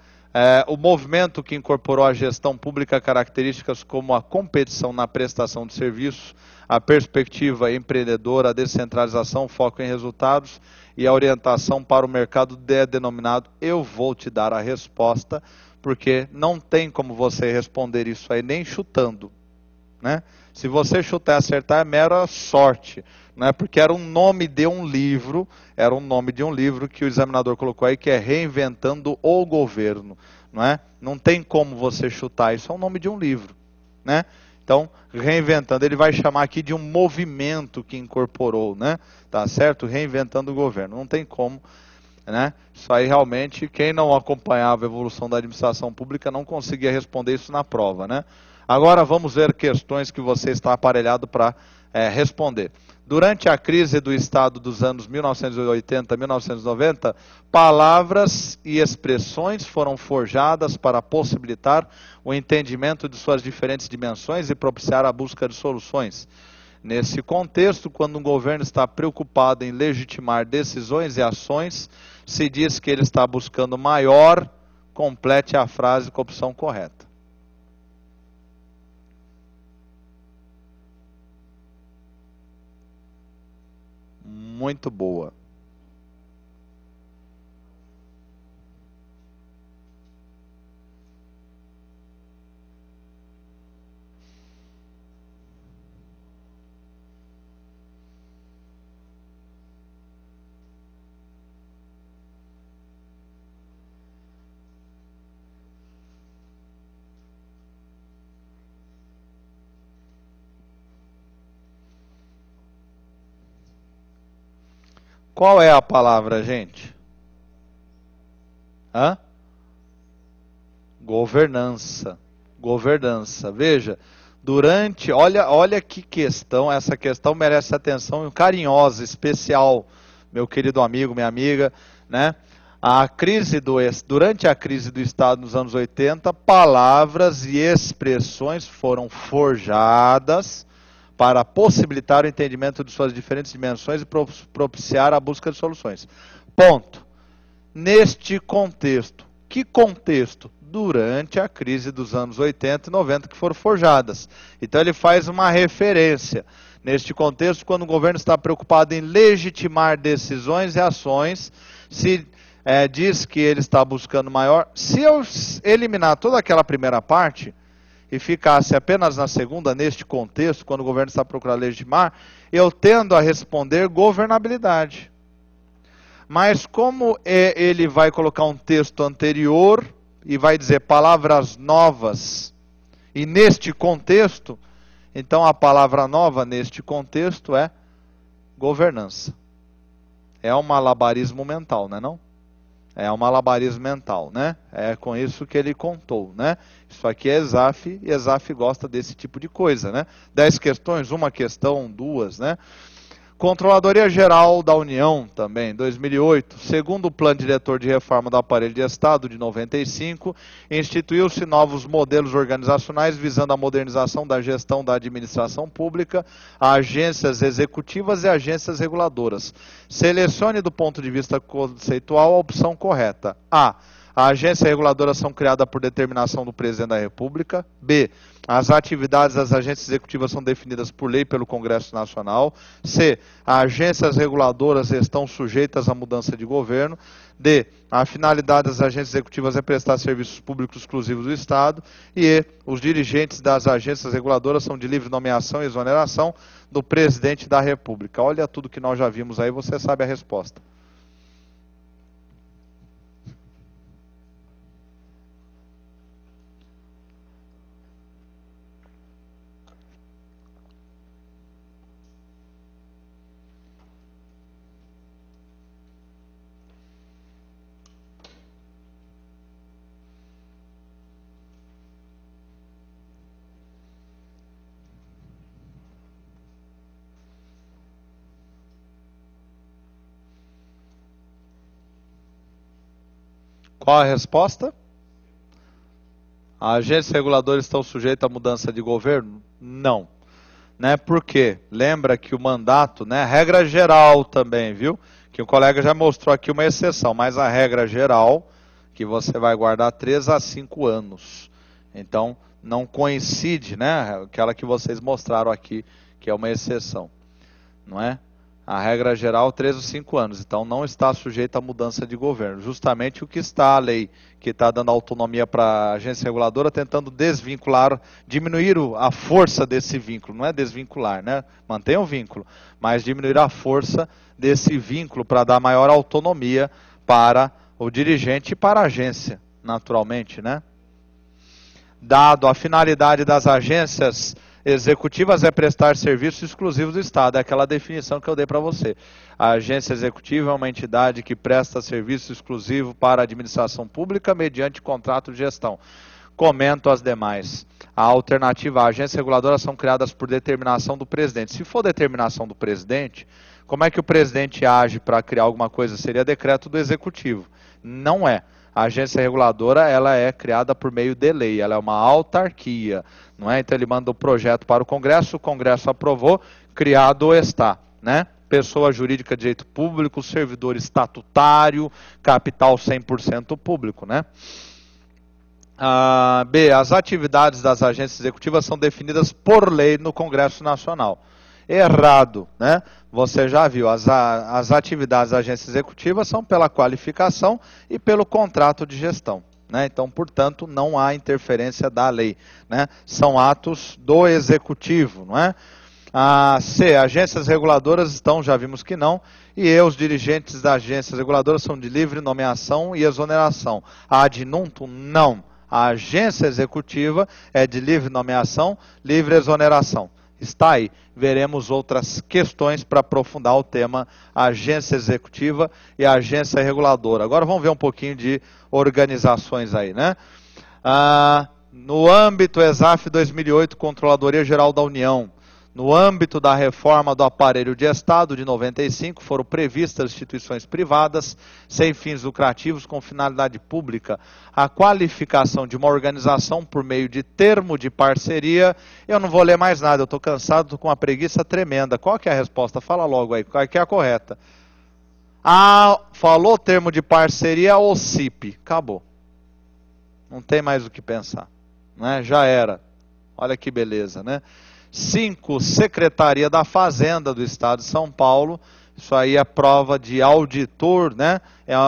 o movimento que incorporou à gestão pública características como a competição na prestação de serviços, a perspectiva empreendedora, a descentralização, foco em resultados e a orientação para o mercado denominado eu vou te dar a resposta, porque não tem como você responder isso aí nem chutando, né? Se você chutar e acertar é mera sorte, né? Porque era um nome de um livro, que o examinador colocou aí, que é Reinventando o Governo, não é? Não tem como você chutar, isso é o nome de um livro, né? Então, reinventando, ele vai chamar aqui de um movimento que incorporou, né? Tá certo? Reinventando o governo, não tem como né? Isso aí realmente, quem não acompanhava a evolução da administração pública não conseguia responder isso na prova, né? Agora vamos ver questões que você está aparelhado para responder. Durante a crise do Estado dos anos 1980 a 1990, palavras e expressões foram forjadas para possibilitar o entendimento de suas diferentes dimensões e propiciar a busca de soluções. Nesse contexto, quando um governo está preocupado em legitimar decisões e ações, se diz que ele está buscando maior, complete a frase com a opção correta. Muito boa. Qual é a palavra, gente? Hã? Governança. Governança. Veja, olha que questão, essa questão merece atenção carinhosa, especial, meu querido amigo, minha amiga, né? Durante a crise do Estado nos anos 80, palavras e expressões foram forjadas para possibilitar o entendimento de suas diferentes dimensões e propiciar a busca de soluções. Ponto. Neste contexto. Que contexto? Durante a crise dos anos 80 e 90 que foram forjadas. Então ele faz uma referência. Neste contexto, quando o governo está preocupado em legitimar decisões e ações, se diz que ele está buscando maior. Se eu eliminar toda aquela primeira parte e ficasse apenas na segunda, neste contexto, quando o governo está procurando legitimar, eu tendo a responder governabilidade. Mas como ele vai colocar um texto anterior e vai dizer palavras novas, e neste contexto, então a palavra nova neste contexto é governança. É um malabarismo mental, não é não? É um malabarismo mental, né? É com isso que ele contou, né? Isso aqui é ESAF, e ESAF gosta desse tipo de coisa, né? 10 questões, uma questão, duas, né? Controladoria Geral da União, também, 2008, segundo o Plano Diretor de Reforma do Aparelho de Estado, de 95, instituiu-se novos modelos organizacionais visando a modernização da gestão da administração pública, agências executivas e agências reguladoras. Selecione do ponto de vista conceitual a opção correta. A agência reguladora são criadas por determinação do Presidente da República. B. As atividades das agências executivas são definidas por lei pelo Congresso Nacional. C. As agências reguladoras estão sujeitas à mudança de governo. D. A finalidade das agências executivas é prestar serviços públicos exclusivos do Estado. E E. Os dirigentes das agências reguladoras são de livre nomeação e exoneração do Presidente da República. Olha tudo que nós já vimos aí, você sabe a resposta. Qual a resposta? As agências reguladoras estão sujeitas à mudança de governo? Não. Né? Por quê? Lembra que o mandato, né? Regra geral também, viu? Que o colega já mostrou aqui uma exceção, mas a regra geral, que você vai guardar 3 a 5 anos. Então, não coincide, né? Aquela que vocês mostraram aqui, que é uma exceção. Não é? A regra geral, 3 ou 5 anos. Então, não está sujeito à mudança de governo. Justamente o que está a lei, que está dando autonomia para a agência reguladora, tentando desvincular, diminuir a força desse vínculo. Não é desvincular, né? Mantém o vínculo, mas diminuir a força desse vínculo para dar maior autonomia para o dirigente e para a agência, naturalmente, né? Dado a finalidade das agências executivas é prestar serviços exclusivos do Estado, é aquela definição que eu dei para você. A agência executiva é uma entidade que presta serviço exclusivo para a administração pública mediante contrato de gestão. Comento as demais. A alternativa, a agência reguladora são criadas por determinação do presidente. Se for determinação do presidente, como é que o presidente age para criar alguma coisa? Seria decreto do executivo. Não é. A agência reguladora, ela é criada por meio de lei, ela é uma autarquia, não é? Então ele manda o projeto para o Congresso aprovou, criado está, né? Pessoa jurídica de direito público, servidor estatutário, capital 100% público, né? B, as atividades das agências executivas são definidas por lei no Congresso Nacional. Errado, né? Você já viu, as atividades da agência executiva são pela qualificação e pelo contrato de gestão, né? Então, portanto, não há interferência da lei, né? São atos do executivo, não é? C, agências reguladoras estão, já vimos que não, e os dirigentes das agências reguladoras são de livre nomeação e exoneração. Ad nuntum, não. A agência executiva é de livre nomeação, livre exoneração. Está aí. Veremos outras questões para aprofundar o tema agência executiva e agência reguladora. Agora vamos ver um pouquinho de organizações aí, né? No âmbito ESAF 2008, Controladoria Geral da União. No âmbito da reforma do aparelho de Estado de 95, foram previstas instituições privadas, sem fins lucrativos, com finalidade pública. A qualificação de uma organização por meio de termo de parceria, eu não vou ler mais nada, eu estou cansado, estou com uma preguiça tremenda. Qual que é a resposta? Fala logo aí, qual que é a correta? Falou termo de parceria, OCIP, acabou. Não tem mais o que pensar, né? Já era. Olha que beleza, né? 5, Secretaria da Fazenda do Estado de São Paulo. Isso aí é prova de auditor, né?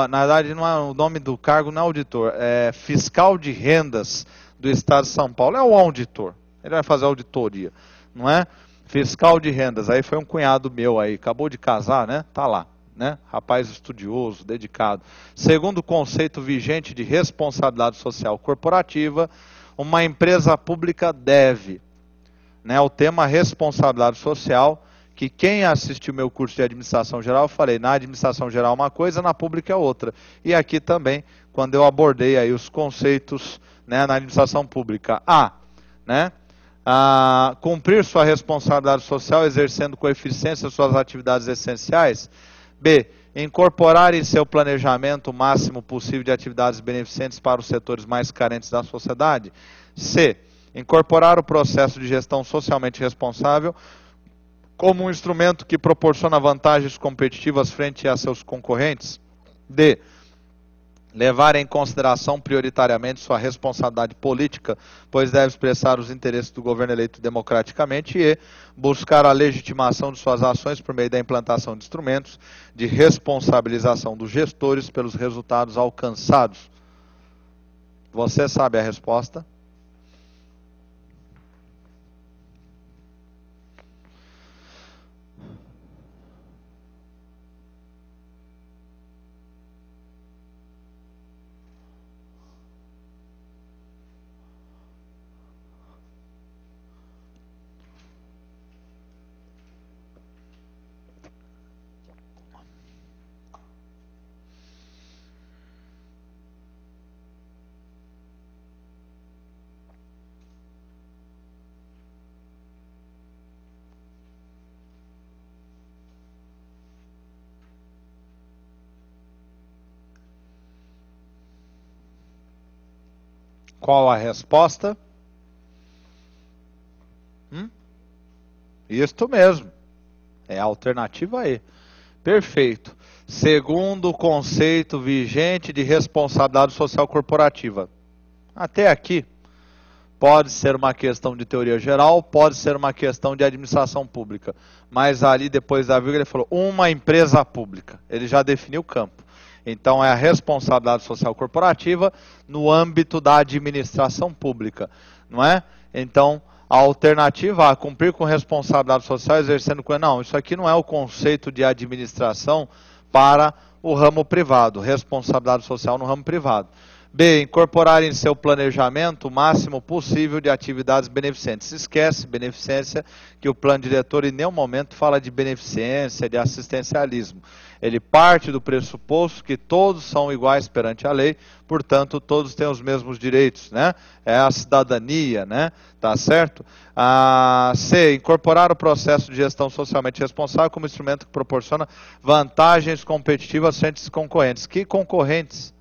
Na verdade, não é, o nome do cargo não é auditor, é fiscal de rendas do Estado de São Paulo. É o auditor. Ele vai fazer auditoria, não é? Fiscal de rendas. Aí foi um cunhado meu aí, acabou de casar, né? Tá lá, né? Rapaz estudioso, dedicado. Segundo o conceito vigente de responsabilidade social corporativa, uma empresa pública deve, né, o tema responsabilidade social, que quem assistiu meu curso de administração geral, eu falei, na administração geral é uma coisa, na pública é outra. E aqui também, quando eu abordei aí os conceitos, né, na administração pública. Né, cumprir sua responsabilidade social exercendo com eficiência suas atividades essenciais. B, incorporar em seu planejamento o máximo possível de atividades beneficentes para os setores mais carentes da sociedade. C, incorporar o processo de gestão socialmente responsável como um instrumento que proporciona vantagens competitivas frente a seus concorrentes. D, levar em consideração prioritariamente sua responsabilidade política, pois deve expressar os interesses do governo eleito democraticamente. E, buscar a legitimação de suas ações por meio da implantação de instrumentos de responsabilização dos gestores pelos resultados alcançados. Você sabe a resposta? Qual a resposta? Isto mesmo. É a alternativa E. Perfeito. Segundo o conceito vigente de responsabilidade social corporativa. Até aqui, pode ser uma questão de teoria geral, pode ser uma questão de administração pública. Mas ali, depois da vírgula, ele falou, uma empresa pública. Ele já definiu o campo. Então, é a responsabilidade social corporativa no âmbito da administração pública, não é? Então, a alternativa A, cumprir com responsabilidade social exercendo com... Não, isso aqui não é o conceito de administração para o ramo privado, responsabilidade social no ramo privado. B, incorporar em seu planejamento o máximo possível de atividades beneficentes. Esquece beneficência, que o plano diretor em nenhum momento fala de beneficência, de assistencialismo. Ele parte do pressuposto que todos são iguais perante a lei, portanto, todos têm os mesmos direitos, né? É a cidadania, né? Tá certo? C, incorporar o processo de gestão socialmente responsável como instrumento que proporciona vantagens competitivas frente aos concorrentes. Que concorrentes?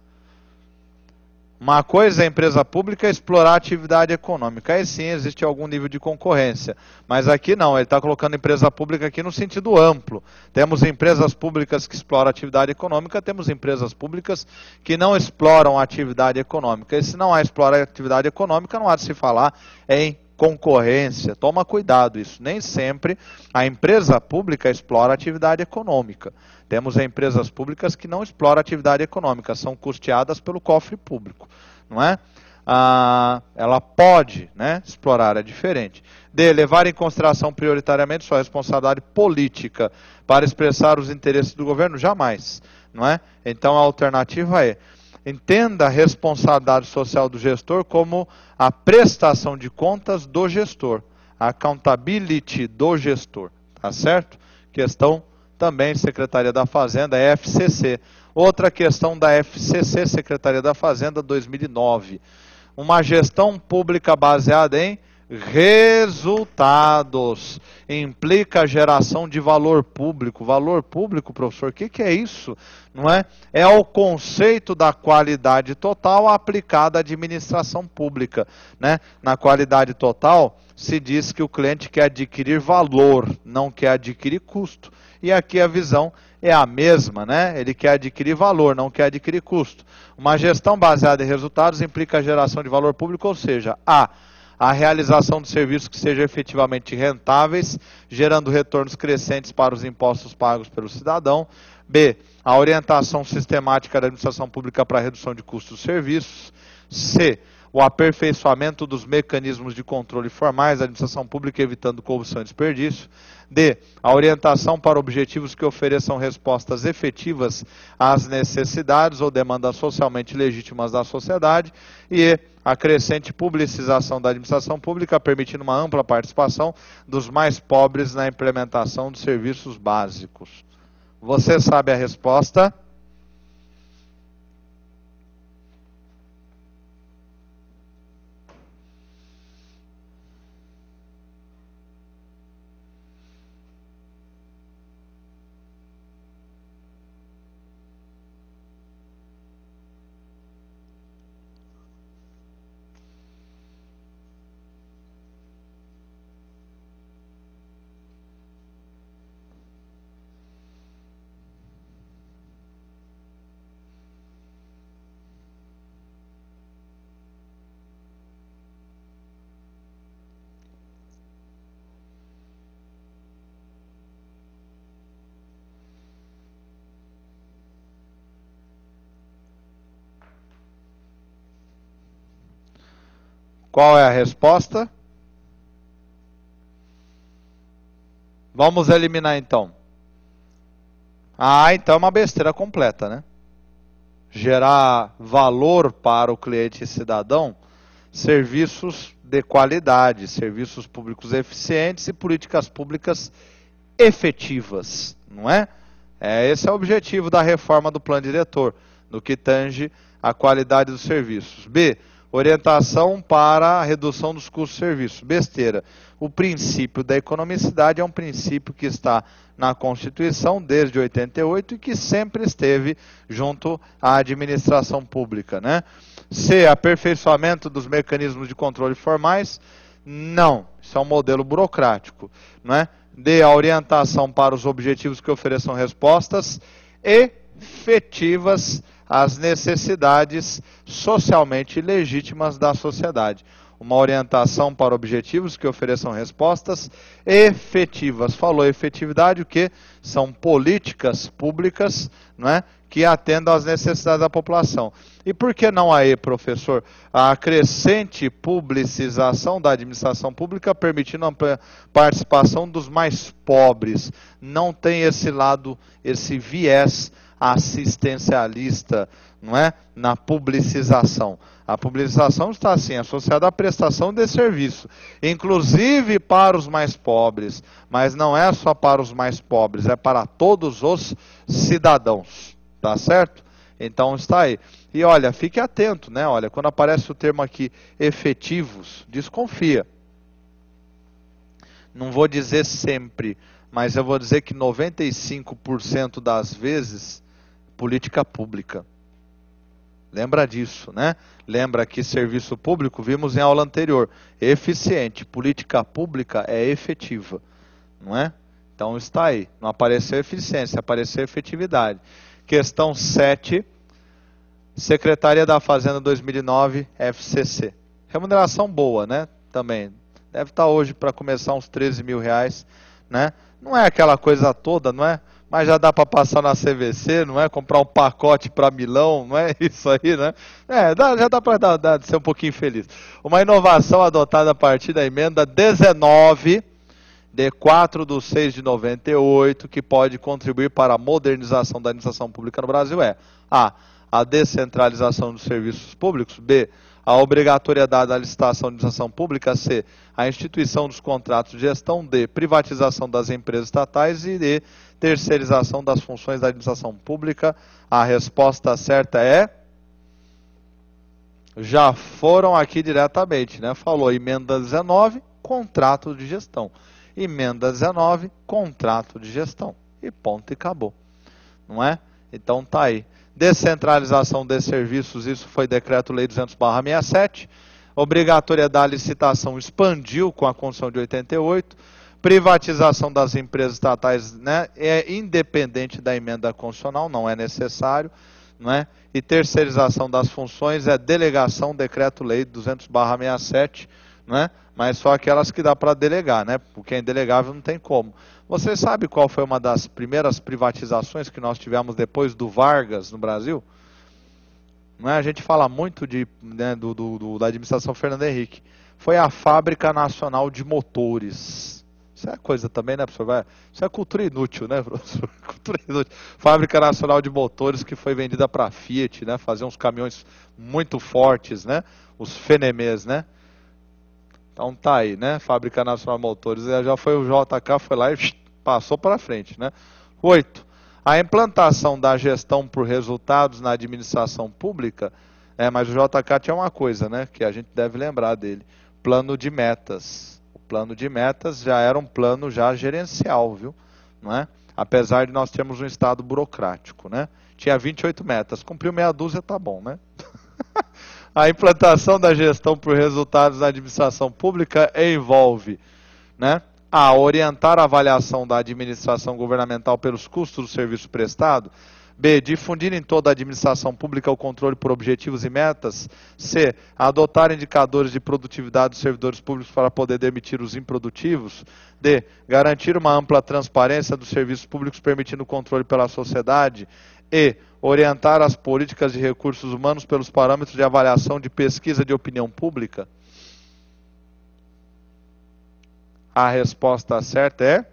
Uma coisa é a empresa pública explorar a atividade econômica. Aí sim existe algum nível de concorrência. Mas aqui não, ele está colocando empresa pública aqui no sentido amplo. Temos empresas públicas que exploram a atividade econômica, temos empresas públicas que não exploram a atividade econômica. E se não há explorar a atividade econômica, não há de se falar em concorrência. Toma cuidado isso. Nem sempre a empresa pública explora a atividade econômica. Temos empresas públicas que não exploram a atividade econômica, são custeadas pelo cofre público, não é? Ela pode, né, explorar, é diferente. D, levar em consideração prioritariamente sua responsabilidade política para expressar os interesses do governo? Jamais, não é? Então a alternativa é: entenda a responsabilidade social do gestor como a prestação de contas do gestor, a accountability do gestor, tá certo? Questão também Secretaria da Fazenda, FCC. Outra questão da FCC, Secretaria da Fazenda, 2009. Uma gestão pública baseada em resultados. Implica a geração de valor público. Valor público, professor, o que é isso? Não é? É o conceito da qualidade total aplicada à administração pública, né? Na qualidade total, se diz que o cliente quer adquirir valor, não quer adquirir custo. E aqui a visão é a mesma, né? Ele quer adquirir valor, não quer adquirir custo. Uma gestão baseada em resultados implica a geração de valor público, ou seja, a realização de serviços que sejam efetivamente rentáveis, gerando retornos crescentes para os impostos pagos pelo cidadão. B, a orientação sistemática da administração pública para a redução de custos dos serviços. C, o aperfeiçoamento dos mecanismos de controle formais da administração pública, evitando corrupção e desperdício. D, a orientação para objetivos que ofereçam respostas efetivas às necessidades ou demandas socialmente legítimas da sociedade. E E, a crescente publicização da administração pública, permitindo uma ampla participação dos mais pobres na implementação dos serviços básicos. Você sabe a resposta? Qual é a resposta? Vamos eliminar então. Então é uma besteira completa, né? Gerar valor para o cliente e cidadão, serviços de qualidade, serviços públicos eficientes e políticas públicas efetivas, não é? Esse é o objetivo da reforma do plano diretor, no que tange a qualidade dos serviços. B, orientação para a redução dos custos de serviço. Besteira. O princípio da economicidade é um princípio que está na Constituição desde 88 e que sempre esteve junto à administração pública, né? C, aperfeiçoamento dos mecanismos de controle formais. Não, isso é um modelo burocrático, não é? D, a orientação para os objetivos que ofereçam respostas efetivas às necessidades socialmente legítimas da sociedade. Uma orientação para objetivos que ofereçam respostas efetivas. Falou efetividade, o que? São políticas públicas, não é? Que atendam às necessidades da população. E por que não a E, professor? A crescente publicização da administração pública permitindo a participação dos mais pobres. Não tem esse lado, esse viés assistencialista, não é? Na publicização. A publicização está assim, associada à prestação de serviço, inclusive para os mais pobres, mas não é só para os mais pobres, é para todos os cidadãos, tá certo? Então está aí. E olha, fique atento, né? Olha, quando aparece o termo aqui efetivos, desconfia. Não vou dizer sempre, mas eu vou dizer que 95% das vezes, política pública. Lembra disso, né? Lembra que serviço público, vimos em aula anterior, eficiente, política pública é efetiva, não é? Então está aí, não apareceu eficiência, apareceu efetividade. Questão 7, Secretaria da Fazenda 2009, FCC. Remuneração boa, né? Também. Deve estar hoje para começar uns 13 mil reais, né? Não é aquela coisa toda, não é? Mas já dá para passar na CVC, não é? Comprar um pacote para Milão, não é isso aí, né? Já dá para ser um pouquinho feliz. Uma inovação adotada a partir da emenda 19, de 4/6/98, que pode contribuir para a modernização da administração pública no Brasil é a descentralização dos serviços públicos, B, a obrigatoriedade da licitação de administração pública, C, a instituição dos contratos de gestão, D, privatização das empresas estatais e D, terceirização das funções da administração pública. A resposta certa é... Já foram aqui diretamente, né? Falou emenda 19, contrato de gestão. Emenda 19, contrato de gestão. E ponto e acabou. Não é? Então tá aí. Descentralização de serviços, isso foi decreto-lei 200/67. Obrigatoriedade da licitação expandiu com a Constituição de 88. Privatização das empresas estatais, né, é independente da emenda constitucional, não é necessário, não é? E terceirização das funções é delegação, decreto-lei 200/67, não é? Mas só aquelas que dá para delegar, né? Porque é indelegável não tem como. Você sabe qual foi uma das primeiras privatizações que nós tivemos depois do Vargas no Brasil? Não é? A gente fala muito né, da administração Fernando Henrique. Foi a Fábrica Nacional de Motores. Isso é coisa também, né, professor? Isso é cultura inútil, né, professor? Cultura inútil. Fábrica Nacional de Motores que foi vendida para a Fiat, né? Fazer uns caminhões muito fortes, né? Os Fenemês, né? Então tá aí, né? Fábrica Nacional de Motores. Já foi o JK, foi lá e passou para frente, né? 8. A implantação da gestão por resultados na administração pública, mas o JK tinha uma coisa, né? Que a gente deve lembrar dele. Plano de metas. O plano de metas já era um plano já gerencial, viu? Não é? Apesar de nós termos um estado burocrático, né? Tinha 28 metas. Cumpriu meia dúzia, tá bom, né? A implantação da gestão por resultados na administração pública envolve, né, a orientar a avaliação da administração governamental pelos custos do serviço prestado, B, difundir em toda a administração pública o controle por objetivos e metas, C, adotar indicadores de produtividade dos servidores públicos para poder demitir os improdutivos, D, garantir uma ampla transparência dos serviços públicos permitindo o controle pela sociedade, E, orientar as políticas de recursos humanos pelos parâmetros de avaliação de pesquisa de opinião pública. A resposta certa é...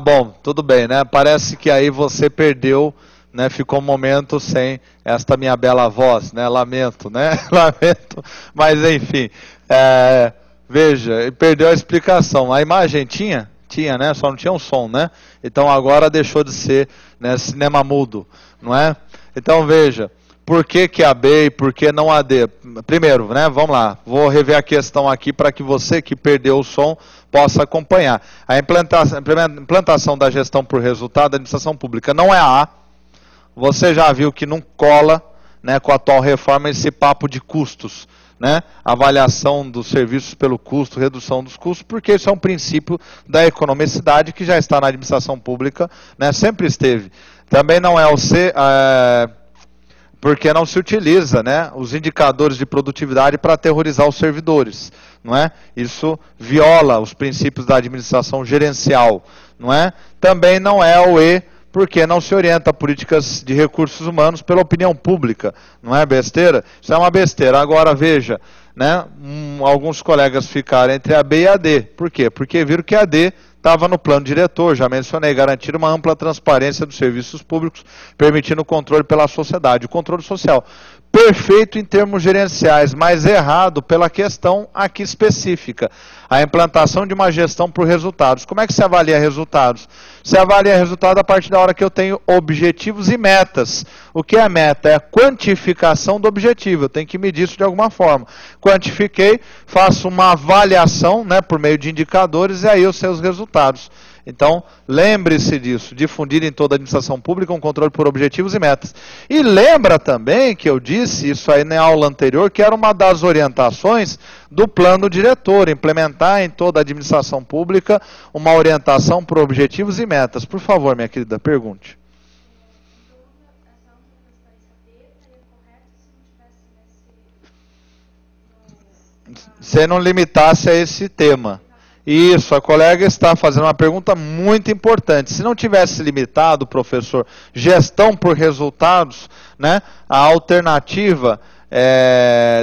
Bom, tudo bem, né? Parece que aí você perdeu, né? Ficou um momento sem esta minha bela voz, né? Lamento, né? Lamento, mas enfim. Veja, perdeu a explicação. A imagem tinha? Tinha, né? Só não tinha um som, né? Então agora deixou de ser, né, cinema mudo, não é? Então veja, por que que a B e por que não a D? Primeiro, né? Vamos lá. Vou rever a questão aqui para que você que perdeu o som possa acompanhar. A implantação da gestão por resultado da administração pública não é a A. Você já viu que não cola, né, com a atual reforma esse papo de custos, né? Avaliação dos serviços pelo custo, redução dos custos, porque isso é um princípio da economicidade que já está na administração pública, né? Sempre esteve. Também não é o C, porque não se utiliza, né, os indicadores de produtividade para aterrorizar os servidores, não é? Isso viola os princípios da administração gerencial, não é? Também não é o E, porque não se orienta políticas de recursos humanos pela opinião pública, não é besteira? Isso é uma besteira. Agora veja, né, alguns colegas ficaram entre a B e a D. Por quê? Porque viram que a D estava no plano diretor, já mencionei, garantir uma ampla transparência dos serviços públicos, permitindo o controle pela sociedade, o controle social. Perfeito em termos gerenciais, mas errado pela questão aqui específica. A implantação de uma gestão por resultados. Como é que se avalia resultados? Se avalia resultado a partir da hora que eu tenho objetivos e metas. O que é meta? É a quantificação do objetivo. Eu tenho que medir isso de alguma forma. Quantifiquei, faço uma avaliação, né, por meio de indicadores, e aí eu sei os resultados. Então, lembre-se disso, difundir em toda a administração pública um controle por objetivos e metas. E lembra também que eu disse, isso aí na aula anterior, que era uma das orientações do plano diretor, implementar em toda a administração pública uma orientação por objetivos e metas. Por favor, minha querida, pergunte. Se não limitasse a esse tema. Isso, a colega está fazendo uma pergunta muito importante. Se não tivesse limitado, professor, gestão por resultados, né, a alternativa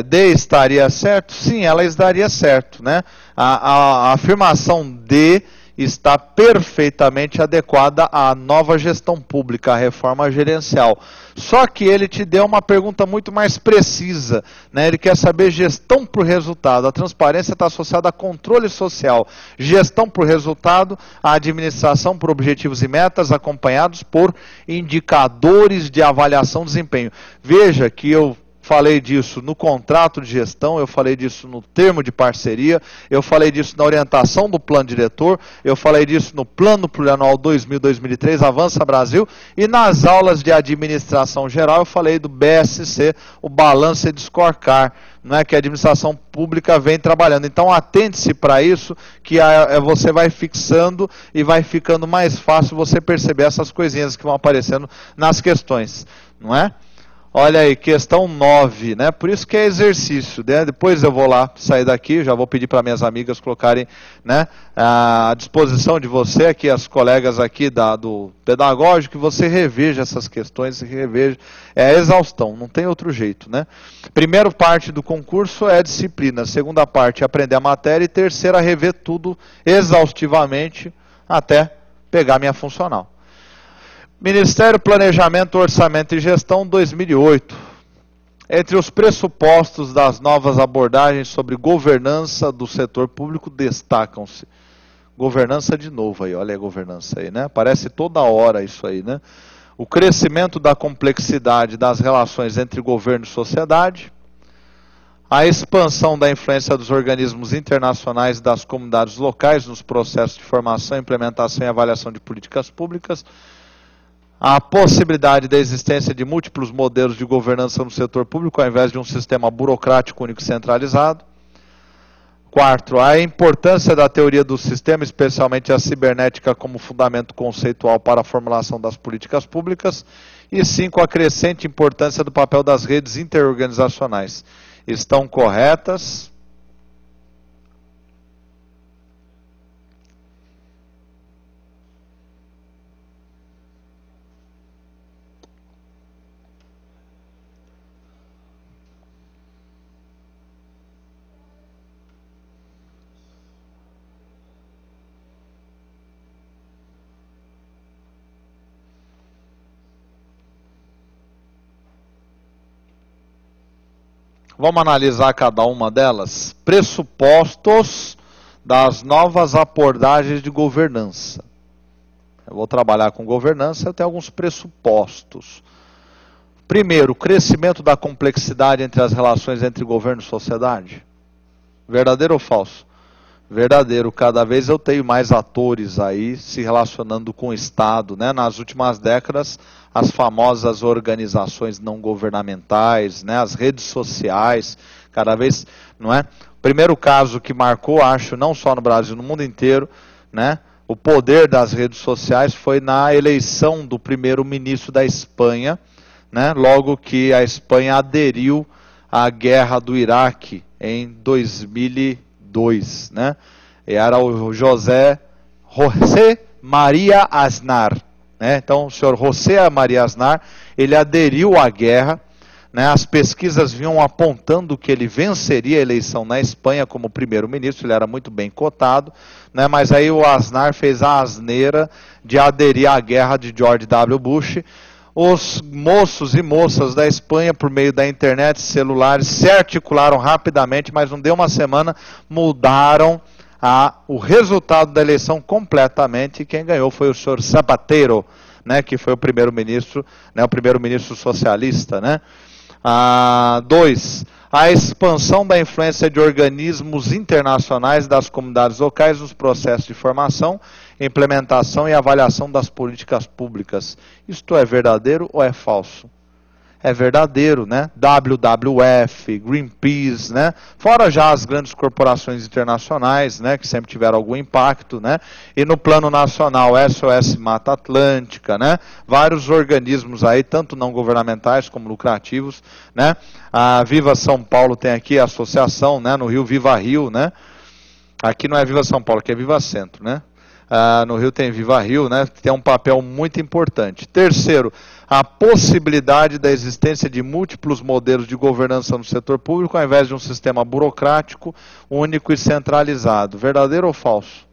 D estaria certo? Sim, ela estaria certo. Né? A afirmação D está perfeitamente adequada à nova gestão pública, à reforma gerencial. Só que ele te deu uma pergunta muito mais precisa, né? Ele quer saber gestão por resultado. A transparência está associada a controle social. Gestão por resultado, a administração por objetivos e metas, acompanhados por indicadores de avaliação de desempenho. Veja que eu falei disso no contrato de gestão, eu falei disso no termo de parceria, eu falei disso na orientação do plano diretor, eu falei disso no plano plurianual 2000-2003, Avança Brasil, e nas aulas de administração geral eu falei do BSC, o Balance de Scorecard, não é, que a administração pública vem trabalhando. Então atente-se para isso, que você vai fixando e vai ficando mais fácil você perceber essas coisinhas que vão aparecendo nas questões, não é? Olha aí, questão 9, né? Por isso que é exercício, né? Depois eu vou lá sair daqui, já vou pedir para minhas amigas colocarem, né, à disposição de você, aqui as colegas aqui do pedagógico, que você reveja essas questões, reveja. É exaustão, não tem outro jeito, né? Primeira parte do concurso é disciplina, segunda parte é aprender a matéria e terceira rever tudo exaustivamente até pegar minha funcional. Ministério Planejamento, Orçamento e Gestão 2008. Entre os pressupostos das novas abordagens sobre governança do setor público destacam-se. Governança de novo aí, olha a governança aí, né? Parece toda hora isso aí, né? O crescimento da complexidade das relações entre governo e sociedade. A expansão da influência dos organismos internacionais e das comunidades locais nos processos de formação, implementação e avaliação de políticas públicas. A possibilidade da existência de múltiplos modelos de governança no setor público, ao invés de um sistema burocrático único e centralizado. Quarto, a importância da teoria do sistema, especialmente a cibernética, como fundamento conceitual para a formulação das políticas públicas. E cinco, a crescente importância do papel das redes interorganizacionais. Estão corretas? Vamos analisar cada uma delas. Pressupostos das novas abordagens de governança. Eu vou trabalhar com governança, eu tenho alguns pressupostos. Primeiro, crescimento da complexidade entre as relações entre governo e sociedade. Verdadeiro ou falso? Verdadeiro. Cada vez eu tenho mais atores aí se relacionando com o Estado, né? Nas últimas décadas, as famosas organizações não governamentais, né? As redes sociais, cada vez, não é? O primeiro caso que marcou, acho, não só no Brasil, no mundo inteiro, né? O poder das redes sociais foi na eleição do primeiro-ministro da Espanha, né? Logo que a Espanha aderiu à guerra do Iraque em 2002, né? E era o José Maria Aznar, né? Então o senhor José Maria Aznar, ele aderiu à guerra, né? As pesquisas vinham apontando que ele venceria a eleição na Espanha como primeiro-ministro, ele era muito bem cotado, né? Mas aí o Aznar fez a asneira de aderir à guerra de George W. Bush. Os moços e moças da Espanha, por meio da internet, celulares, se articularam rapidamente, mas não deu uma semana, mudaram o resultado da eleição completamente, e quem ganhou foi o senhor Zapatero, né, que foi o primeiro-ministro, né, o primeiro-ministro socialista, né? 2. A expansão da influência de organismos internacionais das comunidades locais nos processos de formação, implementação e avaliação das políticas públicas. Isto é verdadeiro ou é falso? É verdadeiro, né? WWF, Greenpeace, né? Fora já as grandes corporações internacionais, né? Que sempre tiveram algum impacto, né? E no plano nacional, SOS Mata Atlântica, né? Vários organismos aí, tanto não governamentais como lucrativos, né? A Viva São Paulo tem aqui a associação, né? No Rio, Viva Rio, né? Aqui não é Viva São Paulo, aqui é Viva Centro, né? No Rio tem Viva Rio, né, que tem um papel muito importante. Terceiro, a possibilidade da existência de múltiplos modelos de governança no setor público, ao invés de um sistema burocrático, único e centralizado. Verdadeiro ou falso?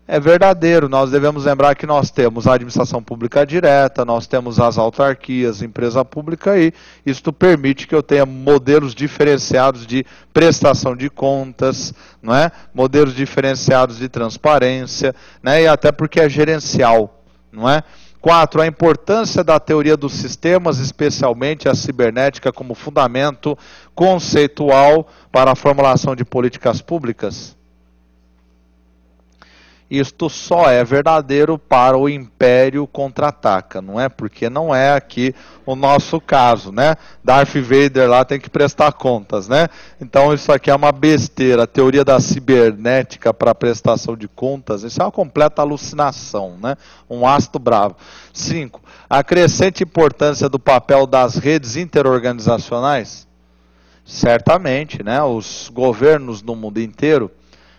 É verdadeiro. Nós devemos lembrar que nós temos a administração pública direta, nós temos as autarquias, empresa pública, e isto permite que eu tenha modelos diferenciados de prestação de contas, não é? Modelos diferenciados de transparência, né? E até porque é gerencial, não é? 4. A importância da teoria dos sistemas, especialmente a cibernética, como fundamento conceitual para a formulação de políticas públicas. Isto só é verdadeiro para o Império Contra-Ataca, não é? Porque não é aqui o nosso caso, né? Darth Vader lá tem que prestar contas, né? Então isso aqui é uma besteira. A teoria da cibernética para prestação de contas, isso é uma completa alucinação, né? Um ácido bravo. 5. A crescente importância do papel das redes interorganizacionais? Certamente, né? Os governos no mundo inteiro,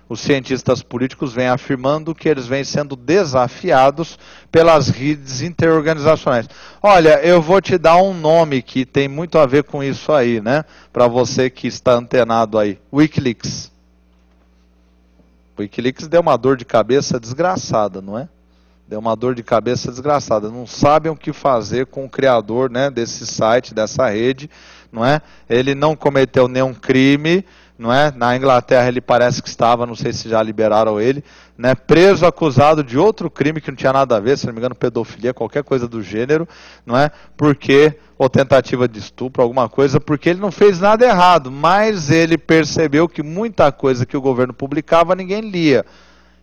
os cientistas políticos vêm afirmando que eles vêm sendo desafiados pelas redes interorganizacionais. Olha, eu vou te dar um nome que tem muito a ver com isso aí, né? Para você que está antenado aí. Wikileaks. Wikileaks deu uma dor de cabeça desgraçada, não é? Deu uma dor de cabeça desgraçada. Não sabem o que fazer com o criador, né, desse site, dessa rede, não é? Ele não cometeu nenhum crime, não é? Na Inglaterra ele parece que estava, não sei se já liberaram ele, né, preso, acusado de outro crime que não tinha nada a ver, se não me engano, pedofilia, qualquer coisa do gênero, não é? Porque, ou tentativa de estupro, alguma coisa, porque ele não fez nada errado, mas ele percebeu que muita coisa que o governo publicava ninguém lia.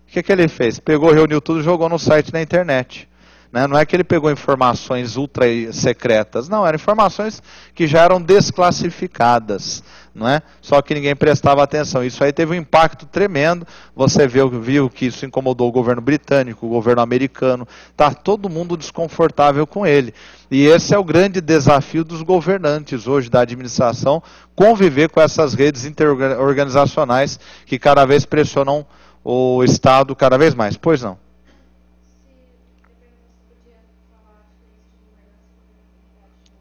O que ele fez? Pegou, reuniu tudo e jogou no site na internet. Né? Não é que ele pegou informações ultra secretas, não, eram informações que já eram desclassificadas, não é? Só que ninguém prestava atenção. Isso aí teve um impacto tremendo. Você viu que isso incomodou o governo britânico, o governo americano. Está todo mundo desconfortável com ele. E esse é o grande desafio dos governantes hoje, da administração, conviver com essas redes interorganizacionais que cada vez pressionam o Estado cada vez mais. Pois não?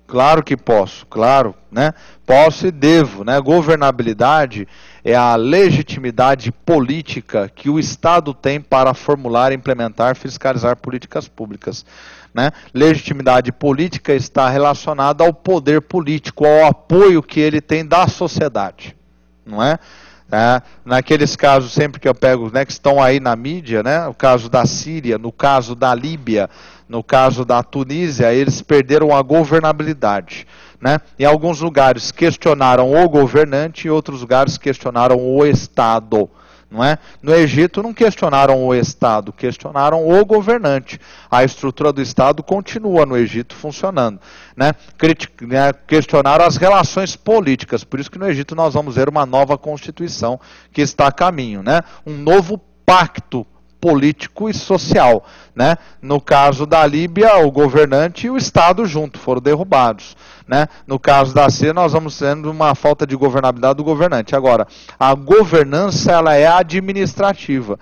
Claro que posso, claro, né? Posso e devo, né? Governabilidade é a legitimidade política que o Estado tem para formular, implementar, fiscalizar políticas públicas, né? Legitimidade política está relacionada ao poder político, ao apoio que ele tem da sociedade, não é? Naqueles casos sempre que eu pego, né, que estão aí na mídia, né, o caso da Síria, no caso da Líbia, no caso da Tunísia, eles perderam a governabilidade, né? Em alguns lugares questionaram o governante, em outros lugares questionaram o Estado. Não é? No Egito não questionaram o Estado, questionaram o governante. A estrutura do Estado continua no Egito funcionando. Né? Questionaram as relações políticas, por isso que no Egito nós vamos ver uma nova Constituição que está a caminho. Né? Um novo pacto político e social. Né? No caso da Líbia, o governante e o Estado junto foram derrubados. Né? No caso da Síria, nós vamos tendo uma falta de governabilidade do governante. Agora, a governança ela é administrativa.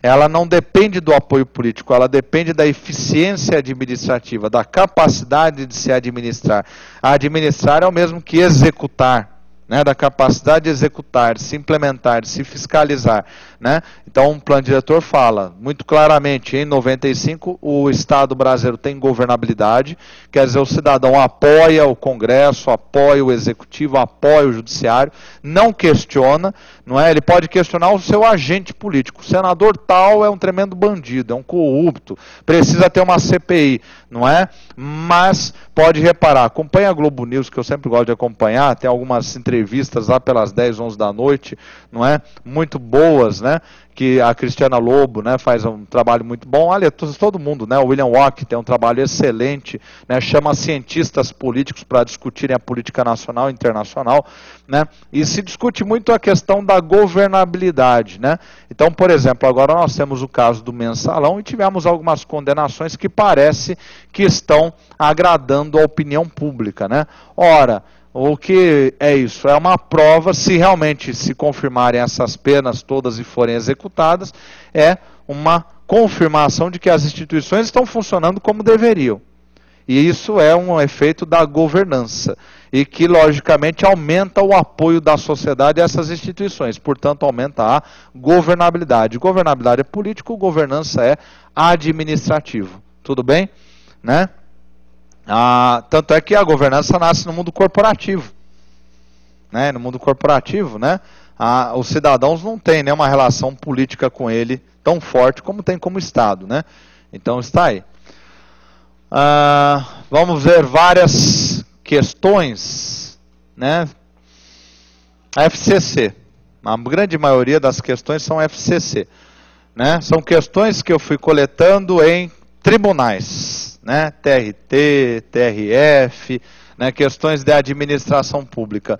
Ela não depende do apoio político, ela depende da eficiência administrativa, da capacidade de se administrar. Administrar é o mesmo que executar. Né, da capacidade de executar, de se implementar, de se fiscalizar. Né? Então, o plano diretor fala muito claramente, em 95, o Estado brasileiro tem governabilidade, quer dizer, o cidadão apoia o Congresso, apoia o Executivo, apoia o Judiciário, não questiona, não é? Ele pode questionar o seu agente político. O senador tal é um tremendo bandido, é um corrupto, precisa ter uma CPI, não é? Mas pode reparar, acompanha a Globo News, que eu sempre gosto de acompanhar, tem algumas entrevistas lá pelas 10, 11 da noite, não é? Muito boas, né? Que a Cristiana Lobo, né, faz um trabalho muito bom. Olha, todo mundo, né? O William Wack tem um trabalho excelente, né? Chama cientistas políticos para discutirem a política nacional e internacional, né? E se discute muito a questão da governabilidade, né? Então, por exemplo, agora nós temos o caso do Mensalão e tivemos algumas condenações que parece que estão agradando a opinião pública, né? Ora, o que é isso? É uma prova, se realmente se confirmarem essas penas todas e forem executadas, é uma confirmação de que as instituições estão funcionando como deveriam. E isso é um efeito da governança. E que, logicamente, aumenta o apoio da sociedade a essas instituições. Portanto, aumenta a governabilidade. Governabilidade é político, governança é administrativo. Tudo bem? Né? Tanto é que a governança nasce no mundo corporativo. Né? No mundo corporativo, né? Os cidadãos não têm nenhuma relação política com ele tão forte como tem como Estado. Né? Então está aí. Vamos ver várias questões. Né? A FCC. A grande maioria das questões são FCC. Né? São questões que eu fui coletando em tribunais. Né, TRT, TRF, né, questões de administração pública.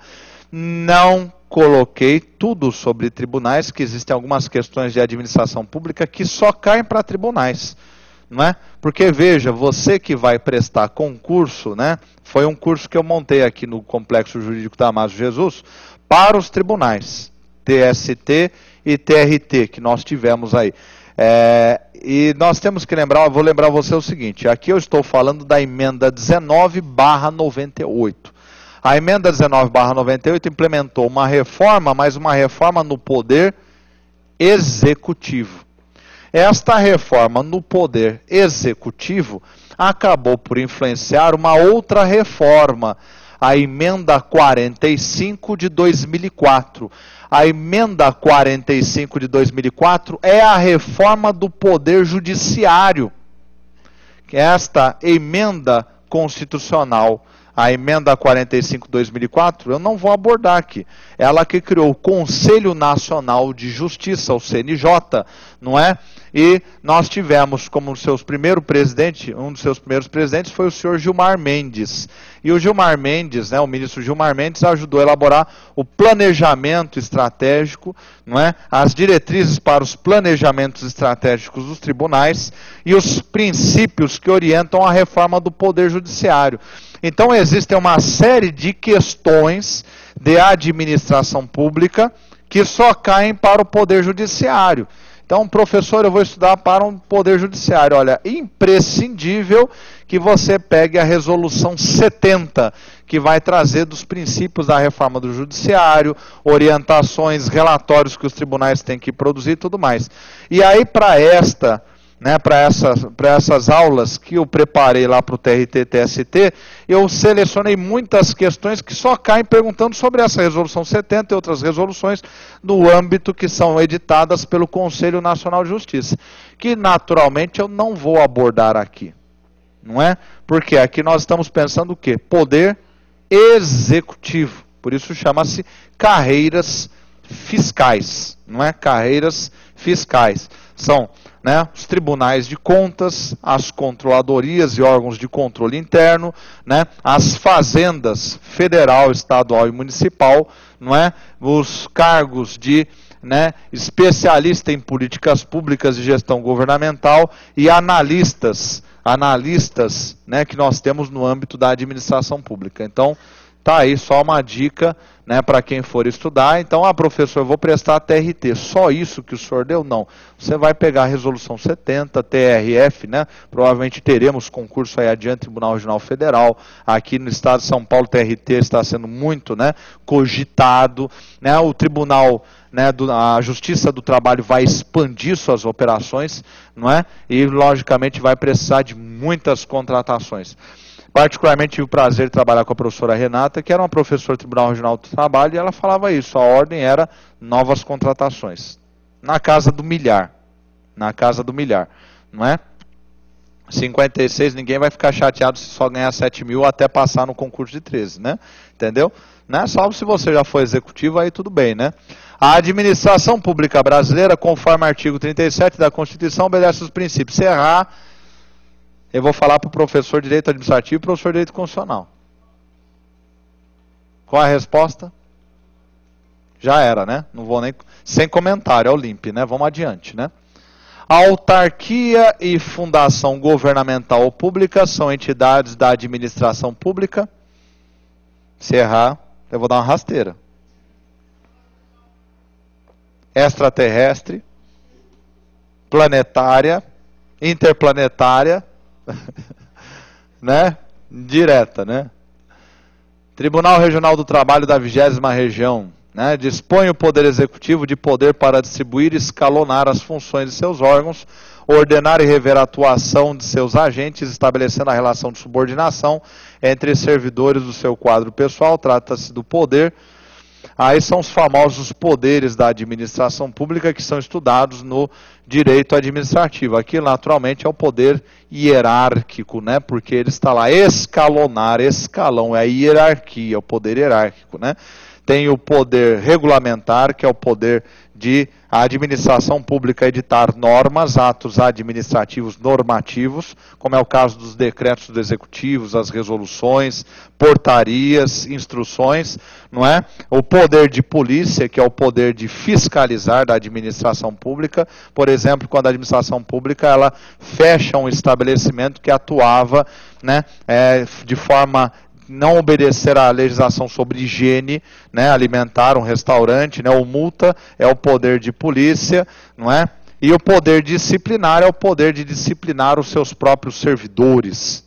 Não coloquei tudo sobre tribunais, que existem algumas questões de administração pública que só caem para tribunais. Não é? Porque, veja, você que vai prestar concurso, né, foi um curso que eu montei aqui no Complexo Jurídico Damásio Jesus, para os tribunais, TST e TRT, que nós tivemos aí. E nós temos que lembrar, vou lembrar você o seguinte, aqui eu estou falando da emenda 19/98. A emenda 19/98 implementou uma reforma, mas uma reforma no poder executivo. Esta reforma no poder executivo acabou por influenciar uma outra reforma, a emenda 45 de 2004. A emenda 45 de 2004 é a reforma do Poder Judiciário. Esta emenda constitucional, a emenda 45 de 2004, eu não vou abordar aqui. Ela que criou o Conselho Nacional de Justiça, o CNJ, não é? E nós tivemos como seus primeiros presidentes, um dos seus primeiros presidentes foi o senhor Gilmar Mendes. E o Gilmar Mendes, né, o ministro Gilmar Mendes, ajudou a elaborar o planejamento estratégico, não é? As diretrizes para os planejamentos estratégicos dos tribunais e os princípios que orientam a reforma do Poder Judiciário. Então existem uma série de questões de administração pública que só caem para o Poder Judiciário. Então, professor, eu vou estudar para um poder judiciário. Olha, imprescindível que você pegue a resolução 70, que vai trazer dos princípios da reforma do judiciário, orientações, relatórios que os tribunais têm que produzir e tudo mais. E aí, para essas aulas que eu preparei lá para o TRT-TST, eu selecionei muitas questões que só caem perguntando sobre essa resolução 70 e outras resoluções no âmbito que são editadas pelo Conselho Nacional de Justiça, que naturalmente eu não vou abordar aqui, não é? Porque aqui nós estamos pensando o quê? Poder executivo, por isso chama-se carreiras fiscais, não é? Carreiras fiscais. São os tribunais de contas, as controladorias e órgãos de controle interno, as fazendas federal, estadual e municipal, os cargos de especialista em políticas públicas e gestão governamental e analistas que nós temos no âmbito da administração pública. Então, tá aí só uma dica para quem for estudar. Então, professor, eu vou prestar TRT, só isso que o senhor deu? Não. Você vai pegar a resolução 70, TRF, provavelmente teremos concurso aí adiante, Tribunal Regional Federal. Aqui no estado de São Paulo, TRT está sendo muito cogitado. O Tribunal, a Justiça do Trabalho vai expandir suas operações, e logicamente vai precisar de muitas contratações. Particularmente tive o prazer de trabalhar com a professora Renata, que era uma professora do Tribunal Regional do Trabalho, e ela falava isso, a ordem era novas contratações. Na casa do milhar. Na casa do milhar. Não é? 56, ninguém vai ficar chateado se só ganhar 7 mil até passar no concurso de 13, Entendeu? Salvo se você já foi executivo, aí tudo bem, A administração pública brasileira, conforme o artigo 37 da Constituição, obedece os princípios. Se errar, eu vou falar para o professor de Direito Administrativo e o professor de Direito Constitucional. Qual a resposta? Já era, Não vou nem... Sem comentário, é o limpe, Vamos adiante, Autarquia e fundação governamental ou pública são entidades da administração pública. Se errar, eu vou dar uma rasteira. Extraterrestre, planetária, interplanetária, direta, Tribunal Regional do Trabalho da 20ª Região, dispõe o Poder Executivo de poder para distribuir e escalonar as funções de seus órgãos, ordenar e rever a atuação de seus agentes, estabelecendo a relação de subordinação entre servidores do seu quadro pessoal. Trata-se do poder. Aí são os famosos poderes da administração pública que são estudados no direito administrativo. Aqui, naturalmente, é o poder hierárquico, Porque ele está lá, escalonar, escalão, é a hierarquia, é o poder hierárquico, Tem o poder regulamentar, que é o poder de a administração pública editar normas, atos administrativos normativos, como é o caso dos decretos do executivos, as resoluções, portarias, instruções, O poder de polícia, que é o poder de fiscalizar da administração pública, por exemplo, quando a administração pública ela fecha um estabelecimento que atuava, de forma não obedecer à legislação sobre higiene, alimentar um restaurante, ou multa, é o poder de polícia, E o poder disciplinar é o poder de disciplinar os seus próprios servidores,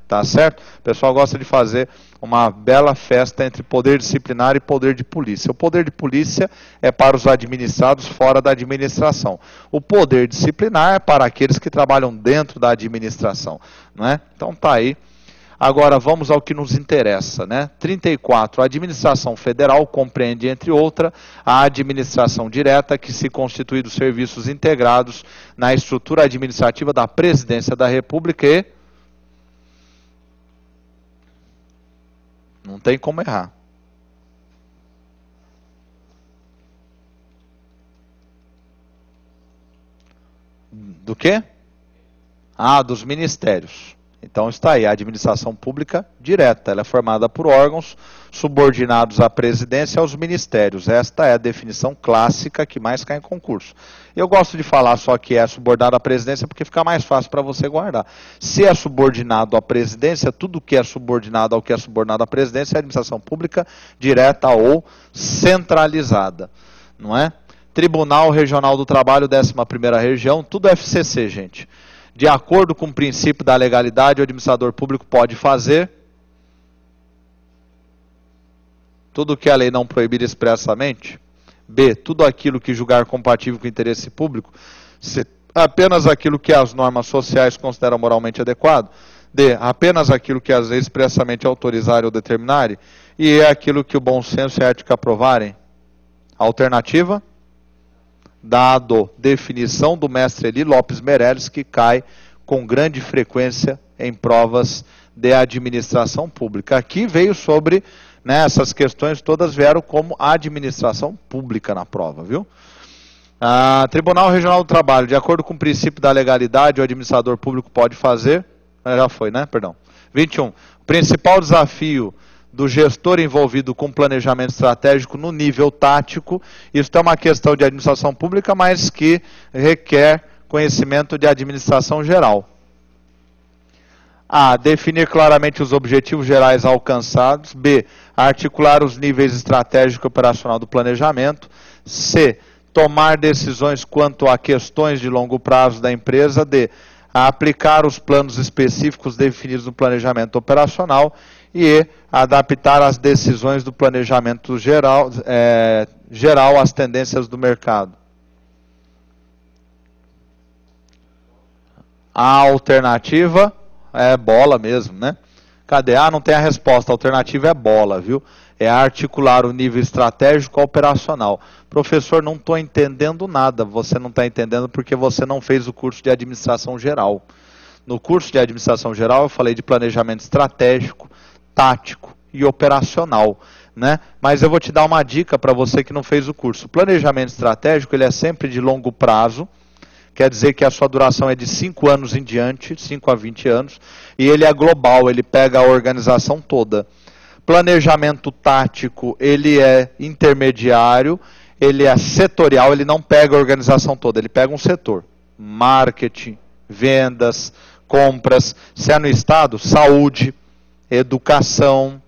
Tá certo? O pessoal gosta de fazer uma bela festa entre poder disciplinar e poder de polícia. O poder de polícia é para os administrados fora da administração. O poder disciplinar é para aqueles que trabalham dentro da administração, Então tá aí. Agora vamos ao que nos interessa, 34. A administração federal compreende, entre outras, a administração direta, que se constitui dos serviços integrados na estrutura administrativa da Presidência da República e... Não tem como errar. Do quê? Dos ministérios. Então está aí, a administração pública direta, ela é formada por órgãos subordinados à presidência e aos ministérios. Esta é a definição clássica que mais cai em concurso. Eu gosto de falar só que é subordinado à presidência porque fica mais fácil para você guardar. Se é subordinado à presidência, tudo que é subordinado ao que é subordinado à presidência é administração pública direta ou centralizada, Tribunal Regional do Trabalho, 11ª Região, tudo FCC, gente. De acordo com o princípio da legalidade, o administrador público pode fazer tudo o que a lei não proibir expressamente. B, tudo aquilo que julgar compatível com o interesse público. C, apenas aquilo que as normas sociais consideram moralmente adequado. D, apenas aquilo que as leis expressamente autorizarem ou determinarem. E E, aquilo que o bom senso e a ética aprovarem. Alternativa? Dado definição do mestre Eli Lopes Meirelles, que cai com grande frequência em provas de administração pública. Aqui veio sobre, né, essas questões todas vieram como administração pública na prova, viu? Tribunal Regional do Trabalho, de acordo com o princípio da legalidade, o administrador público pode fazer, já foi, né? Perdão. 21. O principal desafio do gestor envolvido com planejamento estratégico no nível tático, isso é uma questão de administração pública, mas que requer conhecimento de administração geral. A, definir claramente os objetivos gerais alcançados. B, articular os níveis estratégico e operacional do planejamento. C, tomar decisões quanto a questões de longo prazo da empresa. D, a aplicar os planos específicos definidos no planejamento operacional. E E, adaptar as decisões do planejamento geral às tendências do mercado. A alternativa é bola mesmo, né? Cadê? Não tem a resposta. A alternativa é bola, viu? É articular o nível estratégico operacional. Professor, não estou entendendo nada. Você não está entendendo porque você não fez o curso de administração geral. No curso de administração geral eu falei de planejamento estratégico, tático e operacional, né? Mas eu vou te dar uma dica para você que não fez o curso. O planejamento estratégico ele é sempre de longo prazo, quer dizer que a sua duração é de 5 anos em diante, 5 a 20 anos, e ele é global, ele pega a organização toda. Planejamento tático, ele é intermediário, ele é setorial, ele não pega a organização toda, ele pega um setor. Marketing, vendas, compras, se é no estado, saúde, educação,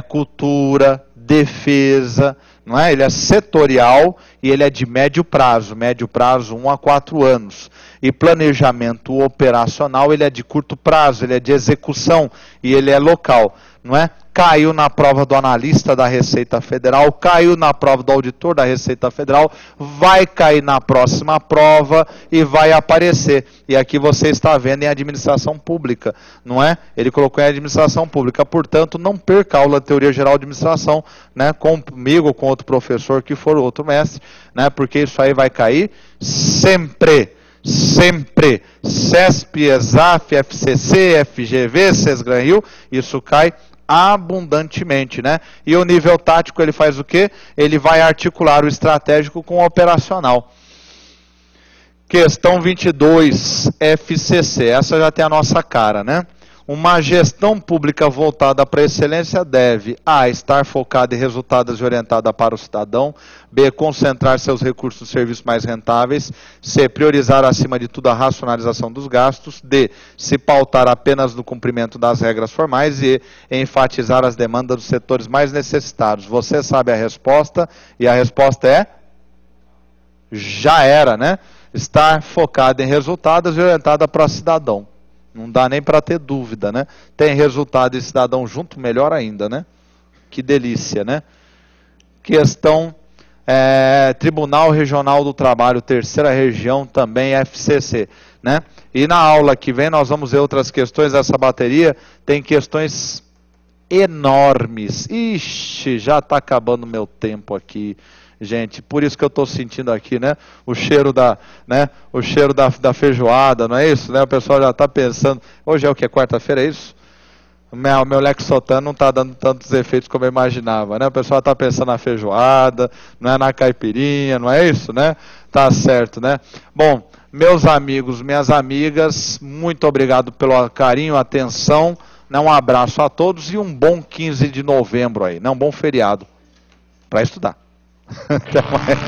cultura, defesa, não é? Ele é setorial e ele é de médio prazo 1 a 4 anos. E planejamento operacional, ele é de curto prazo, ele é de execução e ele é local, não é? Caiu na prova do analista da Receita Federal, caiu na prova do auditor da Receita Federal, vai cair na próxima prova e vai aparecer. E aqui você está vendo em administração pública, não é? Ele colocou em administração pública, portanto, não perca a aula de teoria geral de administração, né, comigo ou com outro professor que for outro mestre, né, porque isso aí vai cair sempre. Sempre. CESP, ESAF, FCC, FGV, SESGRAN-RIO, isso cai abundantemente, né? E o nível tático ele faz o quê? Ele vai articular o estratégico com o operacional. Questão 22, FCC. Essa já tem a nossa cara, né? Uma gestão pública voltada para a excelência deve: A, estar focada em resultados e orientada para o cidadão. B, concentrar seus recursos nos serviços mais rentáveis. C, priorizar acima de tudo a racionalização dos gastos. D, se pautar apenas no cumprimento das regras formais. E enfatizar as demandas dos setores mais necessitados. Você sabe a resposta e a resposta é: já era, né? Estar focada em resultados e orientada para o cidadão. Não dá nem para ter dúvida, né? Tem resultado e cidadão junto, melhor ainda, né? Que delícia, né? Questão Tribunal Regional do Trabalho, 3ª Região, também FCC, né? E na aula que vem nós vamos ver outras questões dessa bateria. Tem questões enormes. Ixi, já está acabando o meu tempo aqui. Gente, por isso que eu estou sentindo aqui, né, o cheiro da feijoada, não é isso? Né? O pessoal já está pensando, hoje é o que? Quarta-feira, é isso? O meu Lexotan não está dando tantos efeitos como eu imaginava, né? O pessoal está pensando na feijoada, não é na caipirinha, não é isso, né? Tá certo, né? Bom, meus amigos, minhas amigas, muito obrigado pelo carinho, atenção, né? Um abraço a todos e um bom 15 de novembro aí, né? Um bom feriado para estudar. Até mais.